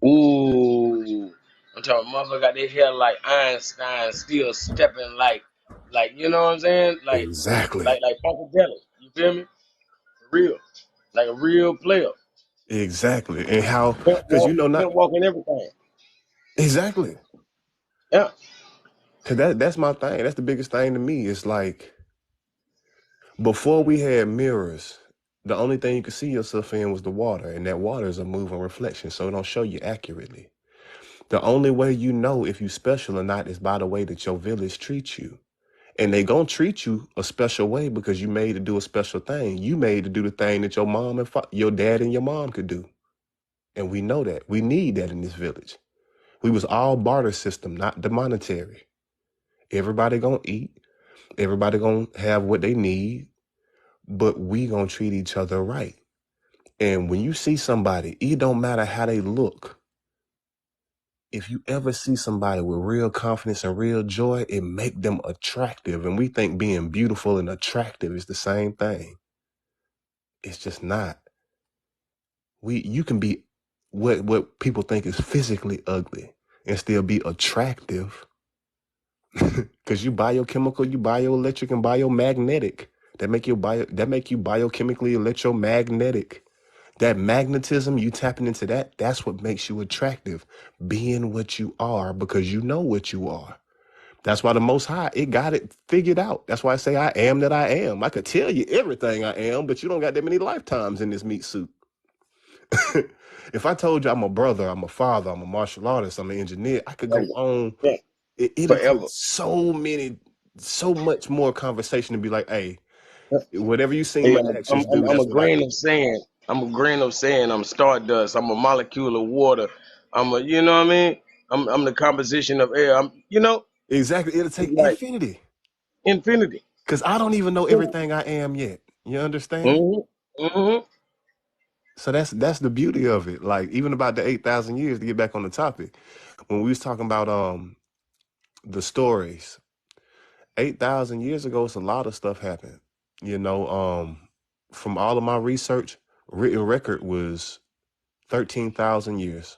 Ooh. I'm talking motherfucker got their hair like Einstein still stepping like you know what I'm saying? Like Exactly. like like Funkadelic. You feel me? For real. Like a real player. Exactly. And how, Pimp because walk, not pimp walking everything. Exactly. Yeah. Cause that's my thing. That's the biggest thing to me. It's like before we had mirrors, the only thing you could see yourself in was the water, and that water is a moving reflection, so it don't show you accurately. The only way you know if you special or not is by the way that your village treats you. And they gonna treat you a special way because you made to do a special thing. You made to do the thing that your mom and your dad and your mom could do. And we know that. We need that in this village. We was all barter system, not the monetary. Everybody gonna eat. Everybody gonna have what they need, but we gonna treat each other right. And when you see somebody, it don't matter how they look. If you ever see somebody with real confidence and real joy, it make them attractive. And we think being beautiful and attractive is the same thing. It's just not. You can be what people think is physically ugly and still be attractive because you biochemical, you bioelectric, and biomagnetic. That make you biochemically electromagnetic. That magnetism, you tapping into that, that's what makes you attractive. Being what you are because you know what you are. That's why the Most High, it got it figured out. That's why I say I am that I am. I could tell you everything I am, but you don't got that many lifetimes in this meat suit. If I told you I'm a brother, I'm a father, I'm a martial artist, I'm an engineer, I could go on. Yeah. It'll Forever. take so much more conversation to be like, hey, whatever you seen Hey, my actions do, I'm a that's what I grain do. of sand. I'm a grain of sand. I'm stardust. I'm a molecule of water. You know what I mean? I'm the composition of air. Exactly. It'll It's take like infinity. infinity. Because I don't even know everything I am yet. You understand? Mm-hmm. Mm-hmm. So that's the beauty of it. Like even about the 8,000 years to get back on the topic. When we was talking about the stories, 8,000 years ago, it's a lot of stuff happened. You know, from all of my research, written record was 13,000 years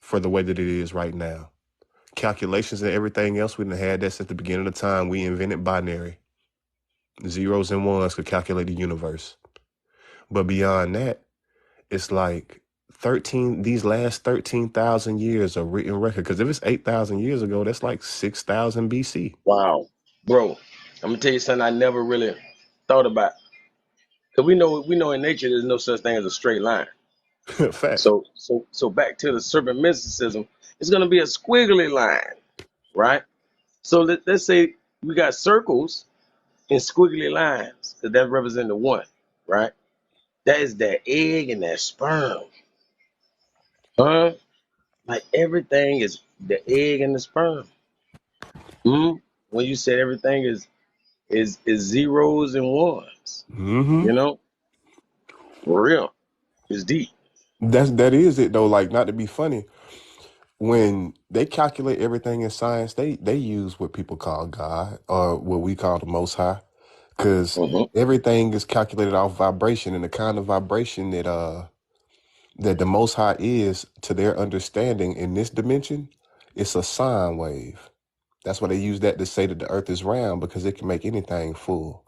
for the way that it is right now. Calculations and everything else, we done had that since the beginning of time. We invented binary. Zeros and ones could calculate the universe. But beyond that, it's like these last 13,000 years of written record. Because if it's 8,000 years ago, that's like 6,000 BC. Wow, bro. I'm gonna tell you something I never really thought about. Cause we know in nature there's no such thing as a straight line. Facts. So back to the serpent mysticism, it's gonna be a squiggly line, right? So let's say we got circles and squiggly lines, because that represents the one, right? That is that egg and that sperm, huh? Like everything is the egg and the sperm. Hmm. When you said everything is zeros and ones, Mm-hmm. you know, for real, it's deep. That is it though. Like not to be funny, when they calculate everything in science, they use what people call God or what we call the Most High, because Hmm. everything is calculated off vibration and the kind of vibration that the Most High is to their understanding in this dimension. It's a sine wave. That's why they use that to say that the Earth is round because it can make anything full.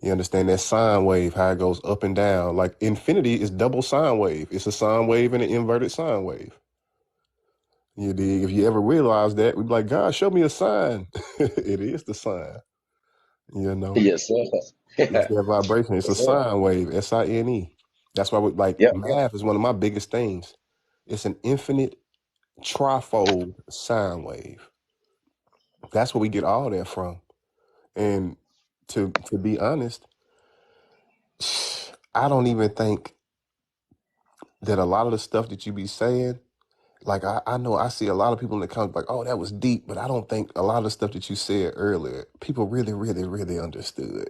You understand that sine wave, how it goes up and down. Like infinity is double sine wave. It's a sine wave and an inverted sine wave. You dig? If you ever realize that, we'd be like, God, show me a sign. It is the sign. You know, Yes, sir. it's Yeah. that vibration. It's a Yes, sir. sine wave, SINE. That's why, Yep. math is one of my biggest things. It's an infinite trifold sine wave. That's where we get all that from. And to be honest, I don't even think that a lot of the stuff that you be saying, like I know I see a lot of people in the comments like, oh, that was deep, but I don't think a lot of the stuff that you said earlier, people really, really, really understood.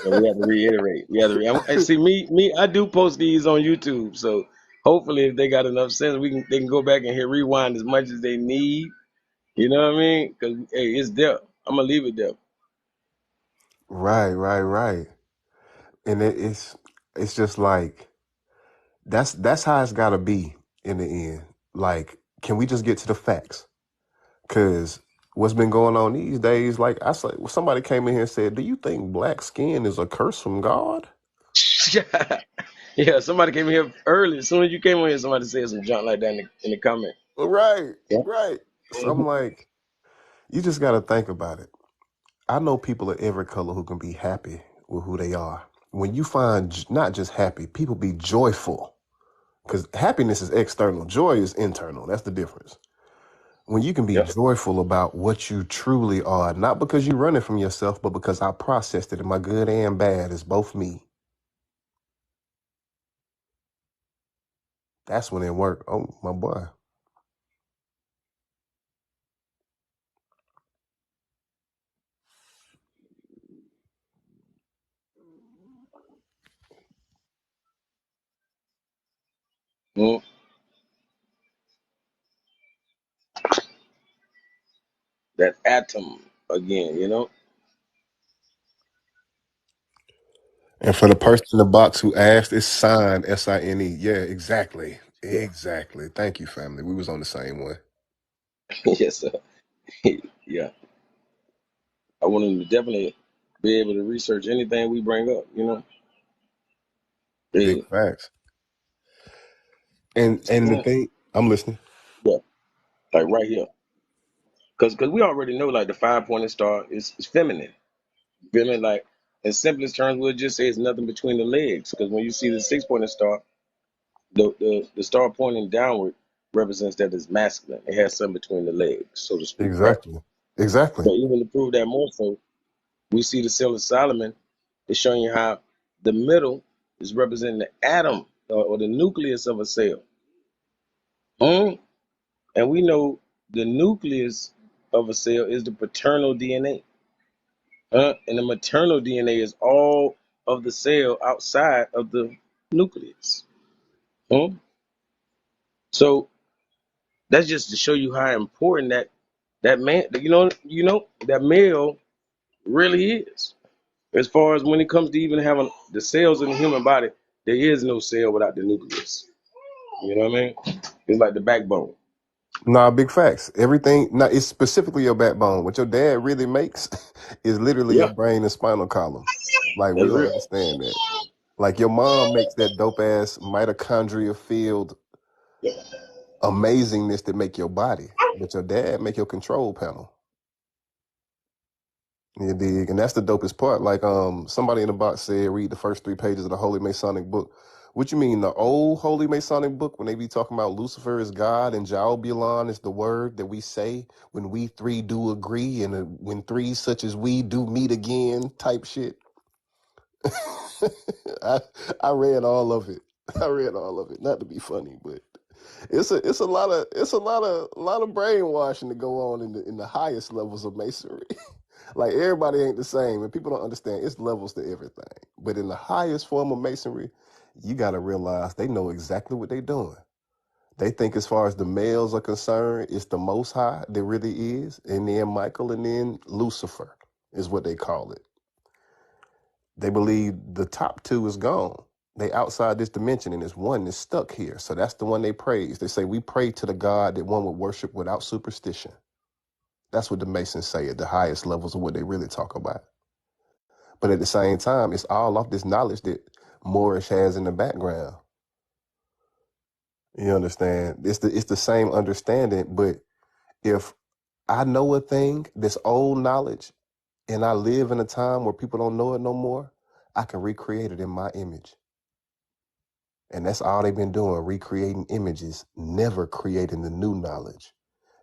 And we have to reiterate. We have to. And see, me, I do post these on YouTube. So hopefully, if they got enough sense, they can go back and hit rewind as much as they need. You know what I mean? Because hey, it's there. I'm gonna leave it there. Right, right, right. And it's just like that's how it's gotta be in the end. Like, can we just get to the facts? Cause what's been going on these days, like I said, somebody came in here and said, do you think black skin is a curse from God? Yeah, somebody came here early. As soon as you came on here, somebody said some junk like that in the comment. Right, Yeah. right. So I'm Mhm. like, you just got to think about it. I know people of every color who can be happy with who they are. When you find not just happy, people be joyful. Because happiness is external, joy is internal. That's the difference. When you can be Yep. joyful about what you truly are, not because you're running from yourself, but because I processed it and my good and bad is both me. That's when it worked. Oh, my boy. Mm. That atom again, you know? And for the person in the box who asked, it's signed SINE. Yeah, exactly. Yeah. Exactly. Thank you, family. We was on the same one. Yes, sir. Yeah. I want him to definitely be able to research anything we bring up, you know? Big Yeah. facts. And the Yeah. thing, I'm listening. Yeah. Like right here. Cause we already know like the 5 pointed star is feminine. Feminine, like in simplest terms, we'll just say it's nothing between the legs. Because when you see the 6 pointed star, the star pointing downward represents that it's masculine. It has something between the legs, so to speak, right? Exactly. Exactly. But even to prove that more so, we see the Seal of Solomon is showing you how the middle is representing the atom or the nucleus of a cell. Mm? And we know the nucleus of a cell is the paternal DNA. And the maternal DNA is all of the cell outside of the nucleus. Mm? So that's just to show you how important that man, that male really is. As far as when it comes to even having the cells in the human body, there is no cell without the nucleus. You know what I mean? It's like the backbone. Nah, big facts. Everything, nah, it's specifically your backbone. What your dad really makes is literally your Yeah, brain and spinal column. Like, we that's don't real. understand that. Like, your mom makes that dope ass mitochondria filled Yeah. amazingness that make your body, but your dad make your control panel. You dig? And that's the dopest part. Like, somebody in the box said, read the first 3 pages of the Holy Masonic book. What you mean, the old Holy Masonic book, when they be talking about Lucifer is God and Jaobulan is the word that we say when we three do agree and when three such as we do meet again type shit? I I read all of it. I read all of it. Not to be funny, but it's a lot of brainwashing to go on in the highest levels of masonry. Like, everybody ain't the same, and people don't understand it's levels to everything. But in the highest form of masonry, you got to realize they know exactly what they're doing. They think as far as the males are concerned, it's the Most High that really is, and then Michael, and then Lucifer is what they call it. They believe the top two is gone. They outside this dimension, and there's one that's stuck here. So that's the one they praise. They say we pray to the God that one would worship without superstition. That's what the Masons say at the highest levels of what they really talk about. But at the same time, it's all off this knowledge that Moorish has in the background. You understand? It's the same understanding, but if I know a thing that's old knowledge and I live in a time where people don't know it no more, I can recreate it in my image. And that's all they've been doing, recreating images, never creating the new knowledge.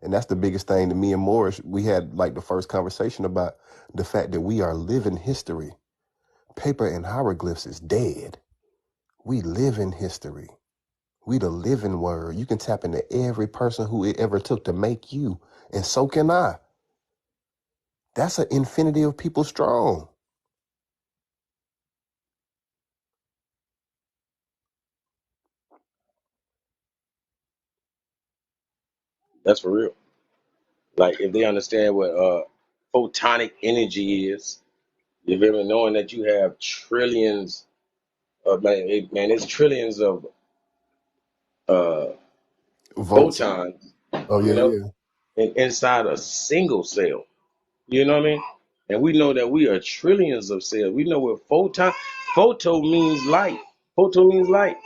And that's the biggest thing to me and Morris. We had like the first conversation about the fact that we are living history. Paper and hieroglyphs is dead. We live in history. We the living word. You can tap into every person who it ever took to make you, and so can I. That's an infinity of people strong. That's for real. Like if they understand what photonic energy is, you've ever knowing that you have trillions of man, it's trillions of uh Volts. photons, Oh you yeah, know, yeah. inside a single cell. You know what I mean? And we know that we are trillions of cells. We know what photo means light. Photo means light.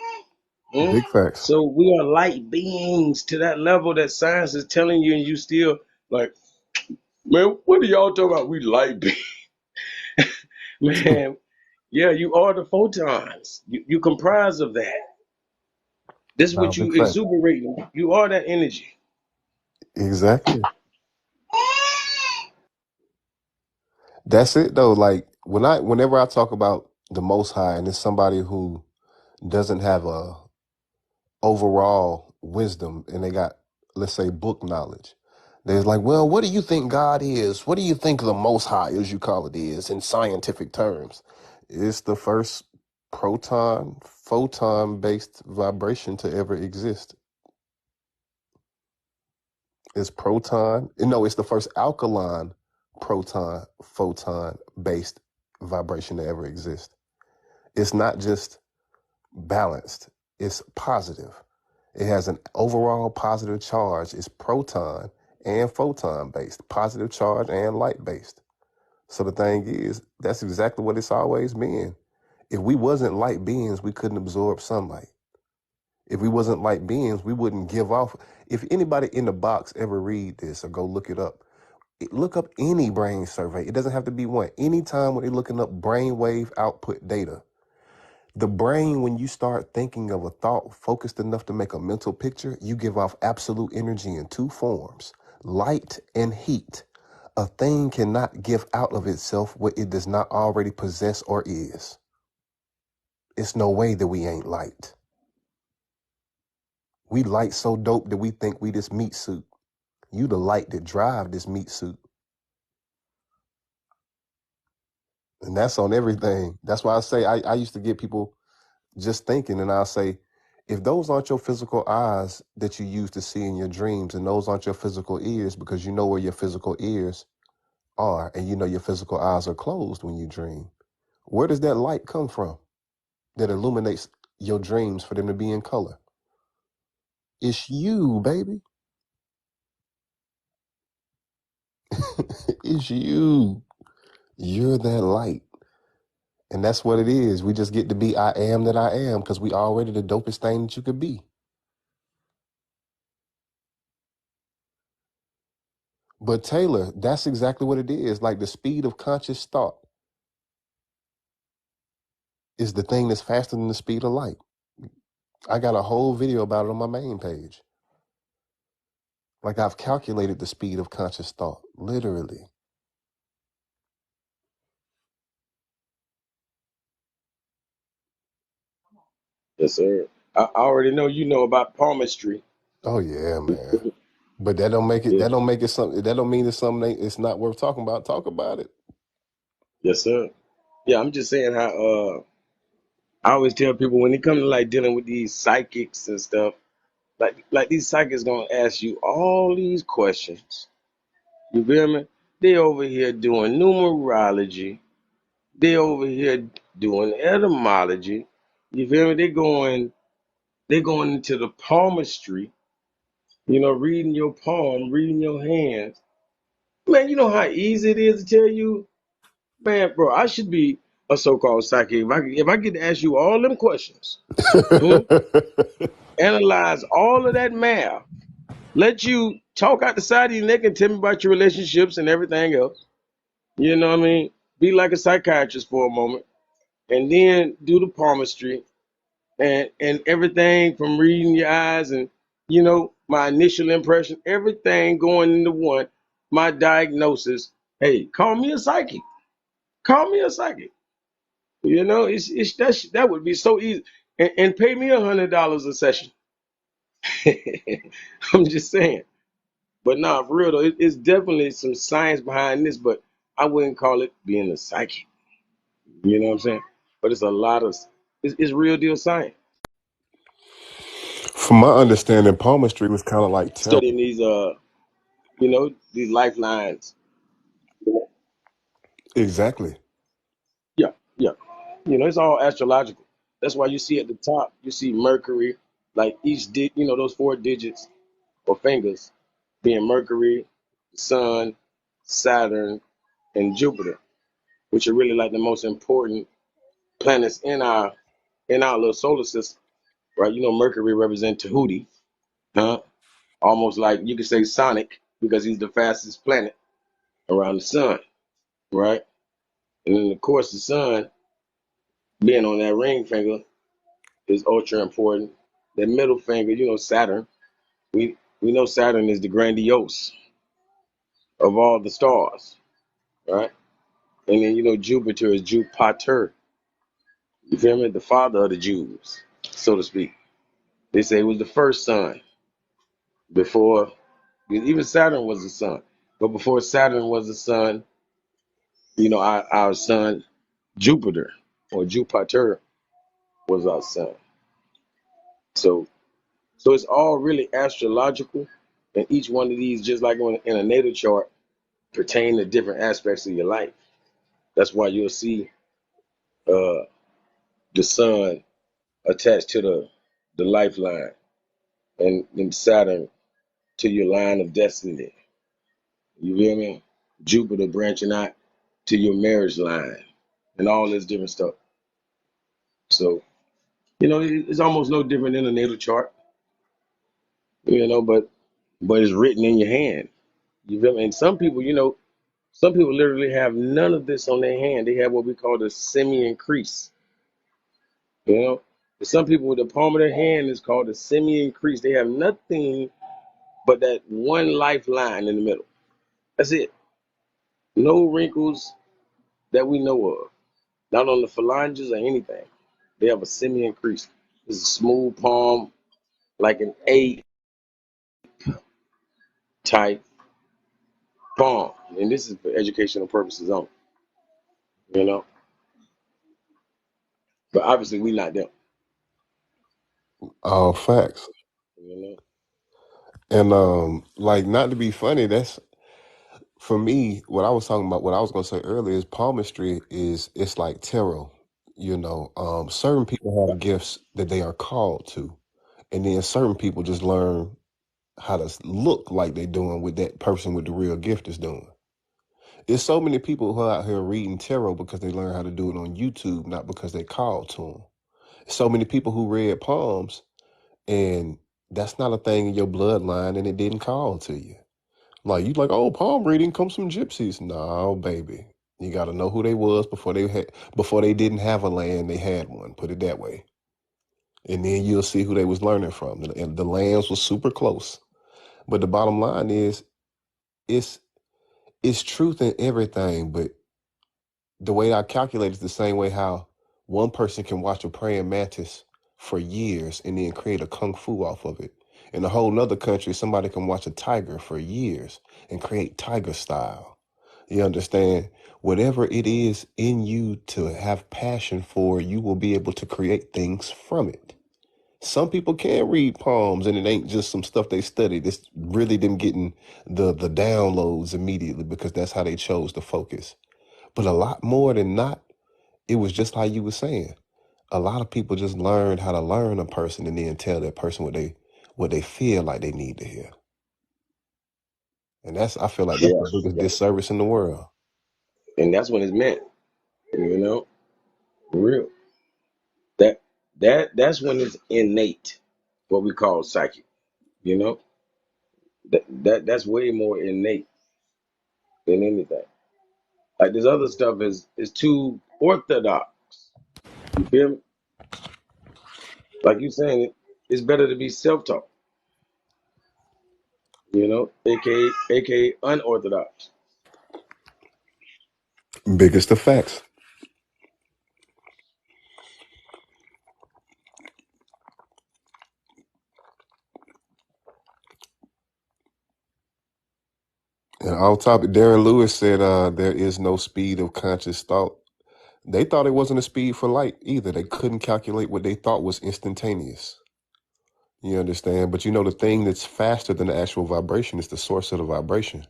Hmm? Big facts. So we are light beings to that level that science is telling you, and you still like, man, what are y'all talking about? We light beings. Man, yeah, you are the photons. You comprise of that. This is Nah, what big you fact. exuberate. You are that energy. Exactly. That's it though. Like whenever I talk about the Most High, and it's somebody who doesn't have a overall wisdom, and they got, let's say, book knowledge. They're like, well, what do you think God is? What do you think the Most High, as you call it, is in scientific terms? It's the first proton photon based vibration to ever exist. It's proton. No, it's the first alkaline proton photon based vibration to ever exist. It's not just balanced, it's positive. It has an overall positive charge. It's proton and photon based, positive charge and light based. So the thing is, that's exactly what it's always been. If we wasn't light beings, we couldn't absorb sunlight. If we wasn't light beings, we wouldn't give off. If anybody in the box ever read this or go look it up, look up any brain survey. It doesn't have to be one. Anytime when they're looking up brainwave output data, the brain, when you start thinking of a thought focused enough to make a mental picture, you give off absolute energy in two forms, light and heat. A thing cannot give out of itself what it does not already possess or is. It's no way that we ain't light. We light so dope that we think we this meat suit. You the light that drive this meat suit. And that's on everything. That's why I say I used to get people just thinking, and I'll say, if those aren't your physical eyes that you use to see in your dreams, and those aren't your physical ears, because you know where your physical ears are, and you know your physical eyes are closed when you dream, where does that light come from that illuminates your dreams for them to be in color? It's you, baby. It's you. You're that light. And that's what it is. We just get to be I am that I am because we already the dopest thing that you could be. But Taylor, that's exactly what it is. Like the speed of conscious thought is the thing that's faster than the speed of light. I got a whole video about it on my main page. Like I've calculated the speed of conscious thought, literally. Yes, sir. I already know you know about palmistry. Oh yeah, man. But that don't make it. Yeah. That don't make it something. That don't mean it's something. It's not worth talking about. Talk about it. Yes, sir. Yeah, I'm just saying how I always tell people when they come to like dealing with these psychics and stuff, like these psychics gonna ask you all these questions. You feel me? They over here doing numerology. They over here doing etymology. You feel me? They going into the palmistry, reading your palm, reading your hands. Man, you know how easy it is to tell you, man, bro, I should be a so-called psychic. If I get to ask you all them questions, hmm, analyze all of that math, let you talk out the side of your neck and tell me about your relationships and everything else. You know what I mean? Be like a psychiatrist for a moment, and then do the palmistry and everything from reading your eyes and my initial impression, everything going into one. My diagnosis. Hey, call me a psychic. Call me a psychic. That would be so easy, and pay me $100 a session. I'm just saying. But nah, for real though, it's definitely some science behind this, but I wouldn't call it being a psychic. You know what I'm saying? But it's a lot of it's real deal science. From my understanding, palmistry was kind of like tarot. Studying these lifelines. Exactly. Yeah, yeah. It's all astrological. That's why you see at the top, you see Mercury, like those four digits or fingers being Mercury, Sun, Saturn, and Jupiter, which are really like the most important planets in our little solar system. right? You know, Mercury represents Tahuti, huh? Almost like you could say Sonic because he's the fastest planet around the sun, right? And then of course the sun being on that ring finger is ultra important. That middle finger, you know, Saturn. We know Saturn is the grandiose of all the stars, right? And then you know Jupiter is Jupiter. You feel me? The father of the Jews, so to speak. They say it was the first son before even Saturn was the son. But before Saturn was the sun, you know, our son Jupiter or Jupiter was our son. So it's all really astrological, and each one of these, just like in a natal chart, pertain to different aspects of your life. That's why you'll see uh, the sun attached to the lifeline, and then Saturn to your line of destiny. You feel me? Jupiter branching out to your marriage line, and all this different stuff. So you know, it's almost no different than a natal chart. You know, but it's written in your hand. You feel me? And some people, you know, some people literally have none of this on their hand. They have what we call the simian crease. You know, for some people with the palm of their hand is called the simian crease. They have nothing but that one lifeline in the middle. That's it. No wrinkles that we know of. Not on the phalanges or anything. They have a simian crease. It's a smooth palm, like an A type palm. And this is for educational purposes only. You know, but obviously we not them. All facts. You know. And like not to be funny, that's for me, what I was talking about, what I was gonna say earlier is palmistry is it's like tarot. You know, certain people have gifts that they are called to, and then certain people just learn how to look like they're doing what that person with the real gift is doing. There's so many people who are out here reading tarot because they learn how to do it on YouTube, not because they called to them. So many people who read palms, and that's not a thing in your bloodline, and it didn't call to you. Like you like, oh, palm reading comes from gypsies. No, baby. You gotta know who they was before they didn't have a land, they had one. Put it that way. And then you'll see who they was learning from. And the lands were super close. But the bottom line is it's it's truth in everything, but the way I calculate is the same way how one person can watch a praying mantis for years and then create a kung fu off of it. In a whole nother country, somebody can watch a tiger for years and create tiger style. You understand? Whatever it is in you to have passion for, you will be able to create things from it. Some people can read palms and it ain't just some stuff they studied. It's really them getting the downloads immediately because that's how they chose to focus. But a lot more than not, it was just like you were saying. A lot of people just learned how to learn a person and then tell that person what they feel like they need to hear. And I feel like that's Yeah. the biggest disservice in the world. And that's when it's meant. You know, for real. That's when it's innate, what we call psychic. You know, that's way more innate than anything. Like this other stuff is too orthodox. You feel me? Like you saying it's better to be self-taught. You know, aka unorthodox. Biggest of facts. And off topic, Darren Lewis said there is no speed of conscious thought. They thought it wasn't a speed for light either. They couldn't calculate what they thought was instantaneous. You understand? But you know the thing that's faster than the actual vibration is the source of the vibration.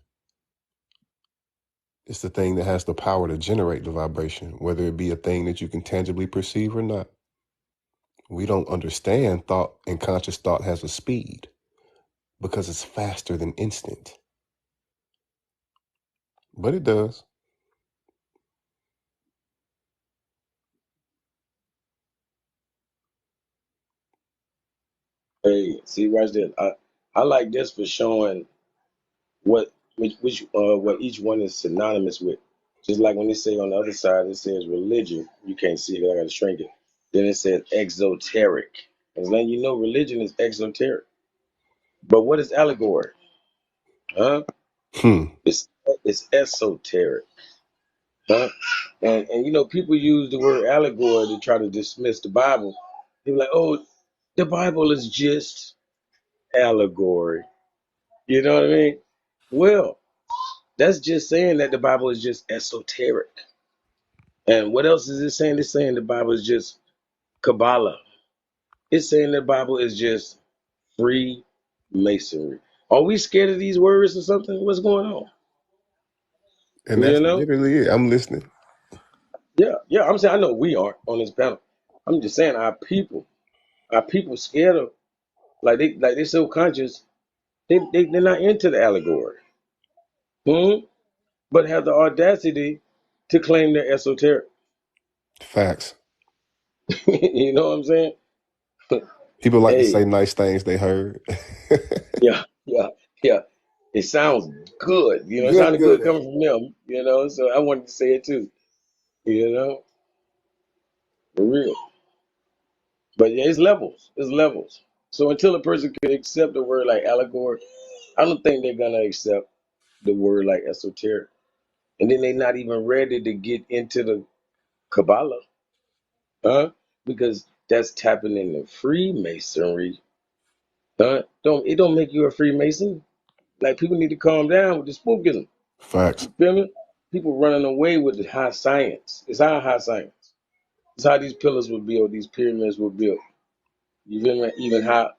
It's the thing that has the power to generate the vibration, whether it be a thing that you can tangibly perceive or not. We don't understand thought, and conscious thought has a speed because it's faster than instant. But it does. Hey, see, watch this. I like this for showing what each one is synonymous with. Just like when they say on the other side, it says religion. You can't see it. I gotta shrink it. Then it says exoteric. And then you know religion is exoteric. But what is allegory? Huh? Hmm. It's esoteric. Huh? And you know, people use the word allegory to try to dismiss the Bible. They're like, oh, the Bible is just allegory. You know what I mean? Well, that's just saying that the Bible is just esoteric. And what else is it saying? It's saying the Bible is just Kabbalah. It's saying the Bible is just free masonry. Are we scared of these words or something? What's going on? And You that's know? literally it. I'm listening. Yeah, yeah. I'm saying I know we aren't on this panel. I'm just saying our people scared of like they so conscious. They're not into the allegory. Hmm? But have the audacity to claim they're esoteric. Facts. You know what I'm saying? People like to Hey, say nice things they heard. yeah, yeah, yeah. It sounds good. You know, it Good, sounded good good. coming from them, you know, so I wanted to say it too, you know, for real. But yeah, it's levels. It's levels. So until a person can accept the word like allegory, I don't think they're gonna accept the word like esoteric. And then they're not even ready to get into the Kabbalah, huh? Because that's tapping into Freemasonry. Don't it don't make you a Freemason? Like people need to calm down with the spookism. Facts. You feel me? People running away with the high science. It's our high science. It's how these pillars were built, these pyramids were built. You feel me? Even how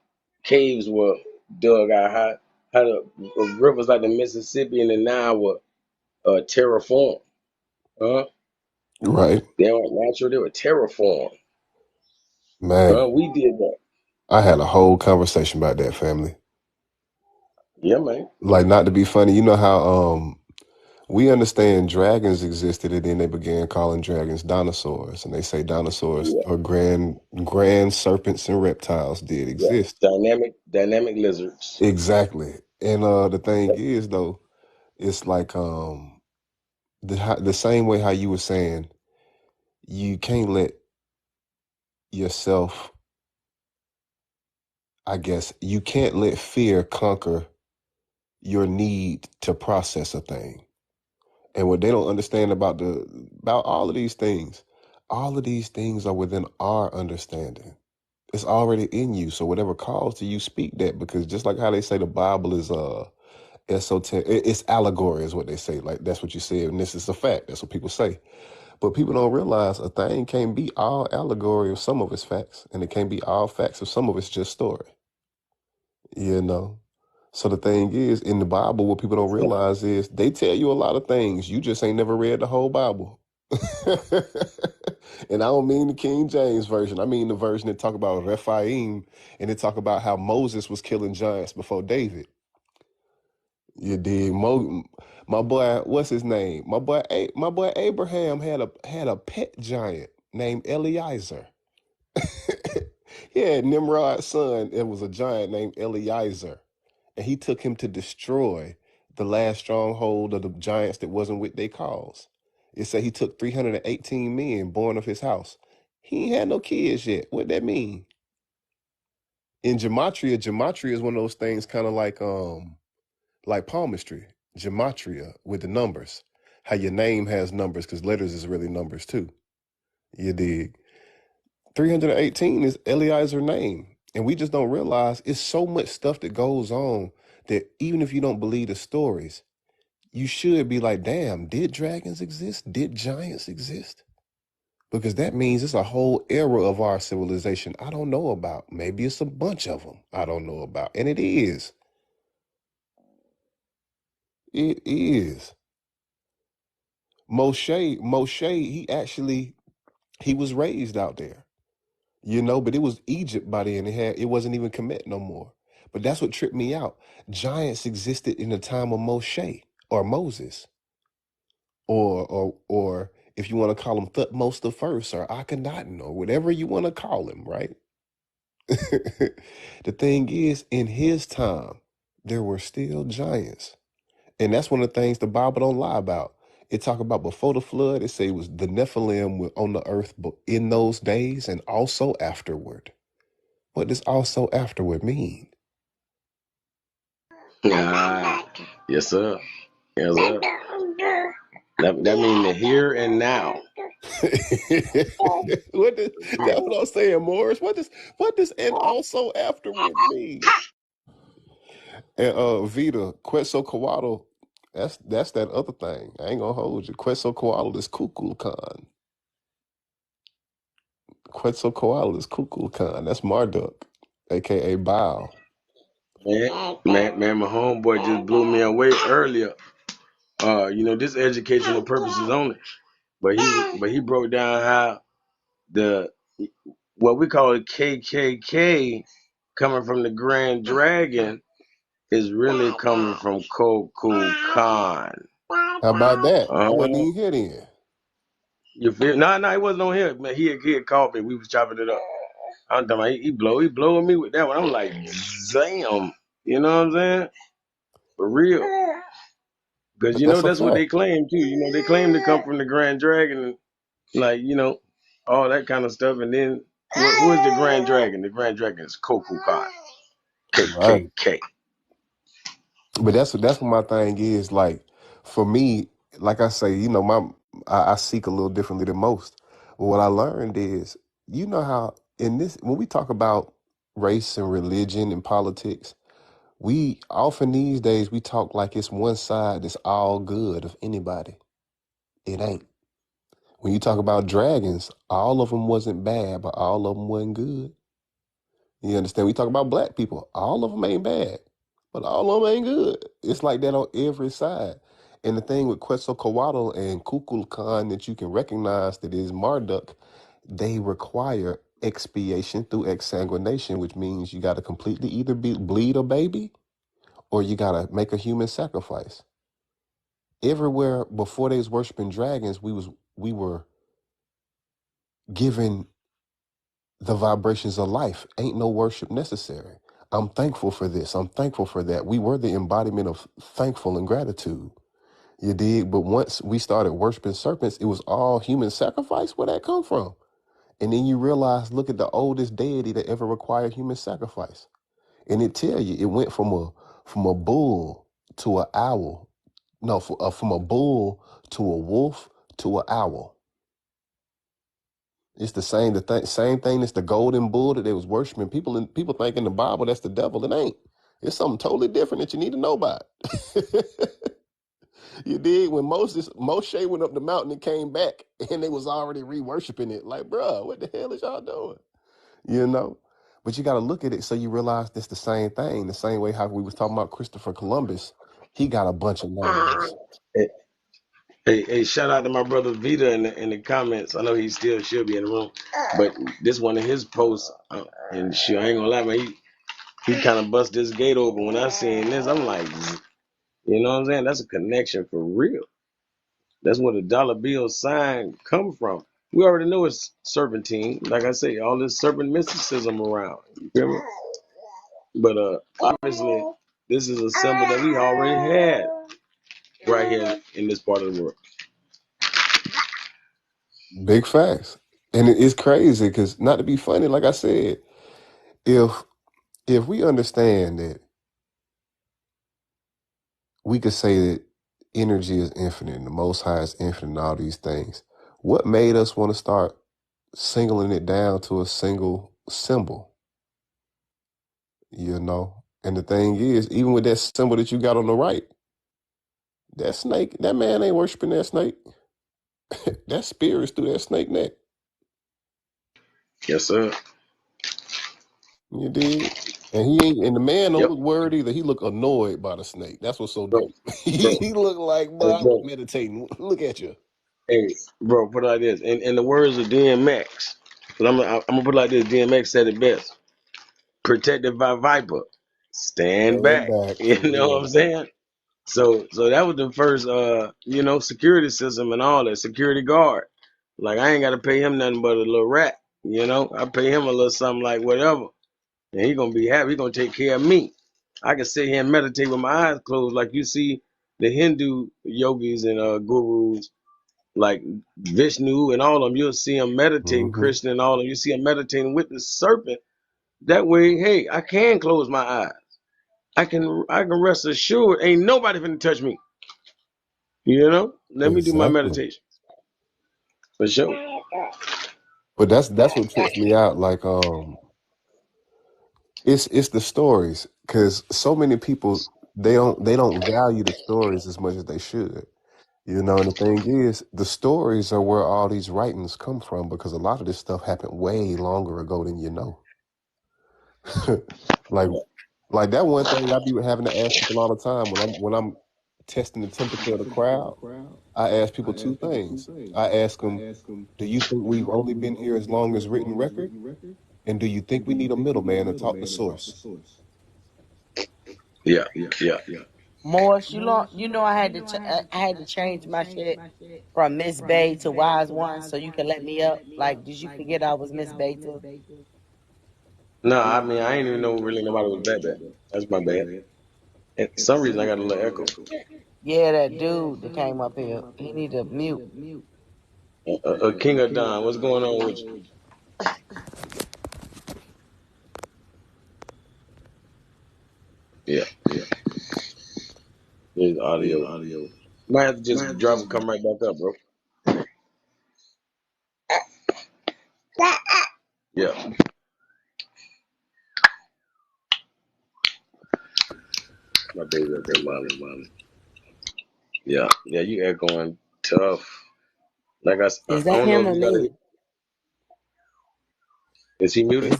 caves were dug out, how the rivers like the Mississippi and the Nile were terraformed. Huh? Right. They weren't natural, they were terraformed. Man, We did that. I had a whole conversation about that, family. Yeah, man. Like, not to be funny, you know how we understand dragons existed and then they began calling dragons dinosaurs. And they say dinosaurs Yeah, or grand serpents and reptiles did yeah. exist. Dynamic lizards. Exactly. And the thing is though, it's like the same way how you were saying you can't let yourself, I guess, you can't let fear conquer your need to process a thing. And what they don't understand about all of these things are within our understanding. It's already in you. So whatever calls to you, speak that. Because just like how they say the Bible is esoteric, it's allegory is what they say. Like that's what you said, and this is a fact. That's what people say. But people don't realize a thing can't be all allegory of some of its facts, and it can't be all facts of some of it's just story. You know. So the thing is, in the Bible, what people don't realize is they tell you a lot of things. You just ain't never read the whole Bible. And I don't mean the King James version. I mean the version that talk about Rephaim and they talk about how Moses was killing giants before David. You dig? My boy, what's his name? My boy Abraham had a pet giant named Eliezer. Yeah, Nimrod's son. It was a giant named Eliezer, and he took him to destroy the last stronghold of the giants that wasn't what they cause. It said he took 318 men born of his house. He ain't had no kids yet. What that mean? In gematria is one of those things kind of like palmistry, gematria with the numbers. How your name has numbers because letters is really numbers too. You dig? 318 is Eliezer's name. And we just don't realize it's so much stuff that goes on that even if you don't believe the stories, you should be like, damn, did dragons exist? Did giants exist? Because that means it's a whole era of our civilization I don't know about. Maybe it's a bunch of them I don't know about. And it is. It is. Moshe, he was raised out there. But it was Egypt by then. It wasn't even Kemet no more. But that's what tripped me out. Giants existed in the time of Moshe or Moses, or if you want to call him Thutmose the First or Akhenaten or whatever you want to call him, right? The thing is, in his time, there were still giants. And that's one of the things the Bible don't lie about. It talk about before the flood, it say it was the Nephilim were on the earth in those days and also afterward. What does also afterward mean? Ah, yes, sir. Yes, sir. That means the here and now. That's what I'm saying, Morris. What does and also afterward mean? And Vita, Quetzalcoatl, that's that other thing. I ain't gonna hold you. Quetzalcoatl is Kukulkan. Quetzalcoatl is Kukulkan. That's Marduk, aka Baal. Man, my homeboy just blew me away earlier. This educational purposes only. But he broke down how the what we call it KKK coming from the Grand Dragon is really coming from Koku Khan. How about that? I Uh, wasn't even here then. you feel? No, he wasn't on here. Man, he had called me. We was chopping it up. I'm talking about he blowing me with that one. I'm like, damn. You know what I'm saying? For real. Because But that's a that's what they fact. claim too. They claim to come from the Grand Dragon, like all that kind of stuff. And then who is the Grand Dragon? The Grand Dragon is Koku Khan, Right. KKK. But that's what my thing is. Like for me, like I say, I seek a little differently than most. But what I learned is, how in this when we talk about race and religion and politics, we often these days we talk like it's one side that's all good of anybody. It ain't. When you talk about dragons, all of them wasn't bad, but all of them wasn't good. You understand? We talk about black people. All of them ain't bad, but all of them ain't good. It's like that on every side. And the thing with Quetzalcoatl and Kukulkan that you can recognize that is Marduk, they require expiation through exsanguination, which means you got to completely either bleed a baby or you got to make a human sacrifice. Everywhere before they was worshiping dragons, we were given the vibrations of life. Ain't no worship necessary. I'm thankful for this. I'm thankful for that. We were the embodiment of thankful and gratitude. You dig? But once we started worshiping serpents, it was all human sacrifice. Where that come from? And then you realize, look at the oldest deity that ever required human sacrifice. And it tell you, it went from a bull to an owl. No, from a bull to a wolf to an owl. It's same thing as the golden bull that they was worshiping. People think in the Bible that's the devil. It ain't. It's something totally different that you need to know about. You did when Moshe went up the mountain and came back, and they was already re-worshiping it. Like, bruh, what the hell is y'all doing? You know. But you got to look at it so you realize it's the same thing. The same way how we was talking about Christopher Columbus. He got a bunch of names. Hey, shout out to my brother Vita in the comments. I know he still should be in the room, but this one of his posts, and shit, I ain't gonna lie, man, he kind of bust this gate open. When I seen this, I'm like, you know what I'm saying? That's a connection for real. That's where the dollar bill sign come from. We already know it's serpentine. Like I say, all this serpent mysticism around. You feel me? But obviously, this is a symbol that we already had right here in this part of the world. Big facts. And it's crazy because, not to be funny, like I said, if we understand that we could say that energy is infinite and the Most High is infinite and all these things, what made us want to start singling it down to a single symbol? And the thing is, even with that symbol that you got on the right, that snake, that man ain't worshiping that snake. That spirit's through that snake neck. Yes, sir. You did. And he ain't, and the man don't Yep, look worried either. He look annoyed by the snake. That's what's so bro, dope. bro, He look like, hey, bro, I was bro, meditating. Look at you. hey, bro. Put it like this. In the words of DMX, but I'm gonna put it like this. DMX said it best. Protected by Viper. Stand Stand back. back You for know what I'm real. saying? So that was the first, security system and all that security guard. Like I ain't got to pay him nothing but a little rat. I pay him a little something like whatever. and he gonna be happy. He gonna take care of me. I can sit here and meditate with my eyes closed, like you see the Hindu yogis and gurus, like Vishnu and all of them. You'll see them meditating, Mm-hmm. Krishna and all of them. You see them meditating with the serpent. That way, hey, I can close my eyes. I can rest assured, ain't nobody finna touch me. You know, let me do my Exactly. meditation for sure. But that's what trips me out. Like it's the stories, because so many people they don't value the stories as much as they should. You know, and the thing is, the stories are where all these writings come from, because a lot of this stuff happened way longer ago than you know. like like that one thing I be having to ask people all the time when I'm testing the temperature of the crowd. I ask people two things. I ask them, do you think we've only been here as long as written record? And do you think we need a middleman to talk the source? Yeah, yeah. Morris, you know, I had to change my shit from Miss Bay to Wise One so you can let me up. Like, did you forget I was Miss Bay too? No, I mean I ain't even know really nobody was that bad. That's my bad. And for some reason I got a little echo. Yeah, that dude that came up here, he need to mute. King of Don, what's going on with you? Yeah, there's audio. Might have to just drop and come right back up, bro. Yeah, my baby up there, mommy. Yeah, you echoing tough. Like Is I that don't know him if or you got me? it. Is he muted?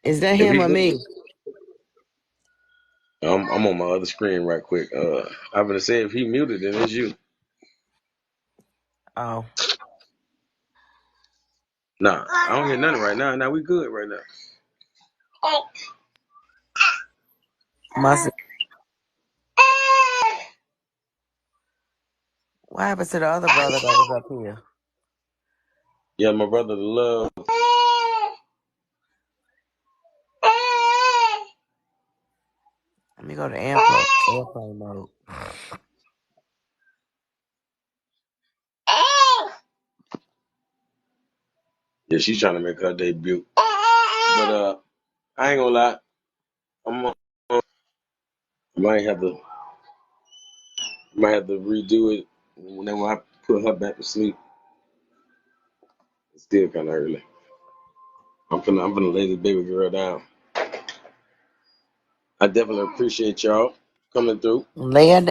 Is that If him he or good, me? I'm on my other screen right quick. I'm gonna say if he muted, then it's you. Oh, Nah, I don't hear nothing right now. Now we good right now. must. What happened to the other brother that was up here? Yeah, my brother, the love. Let me go to airplane mode. Yeah, she's trying to make her debut. But I ain't gonna lie. I'm I might have to redo it whenever I put her back to sleep. It's still kind of early. I'm finna lay this baby girl down. I definitely appreciate y'all coming through. Lay her down.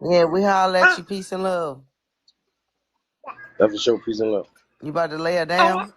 Yeah, we holler at you. Peace and love. That's for sure. Peace and love. You about to lay her down?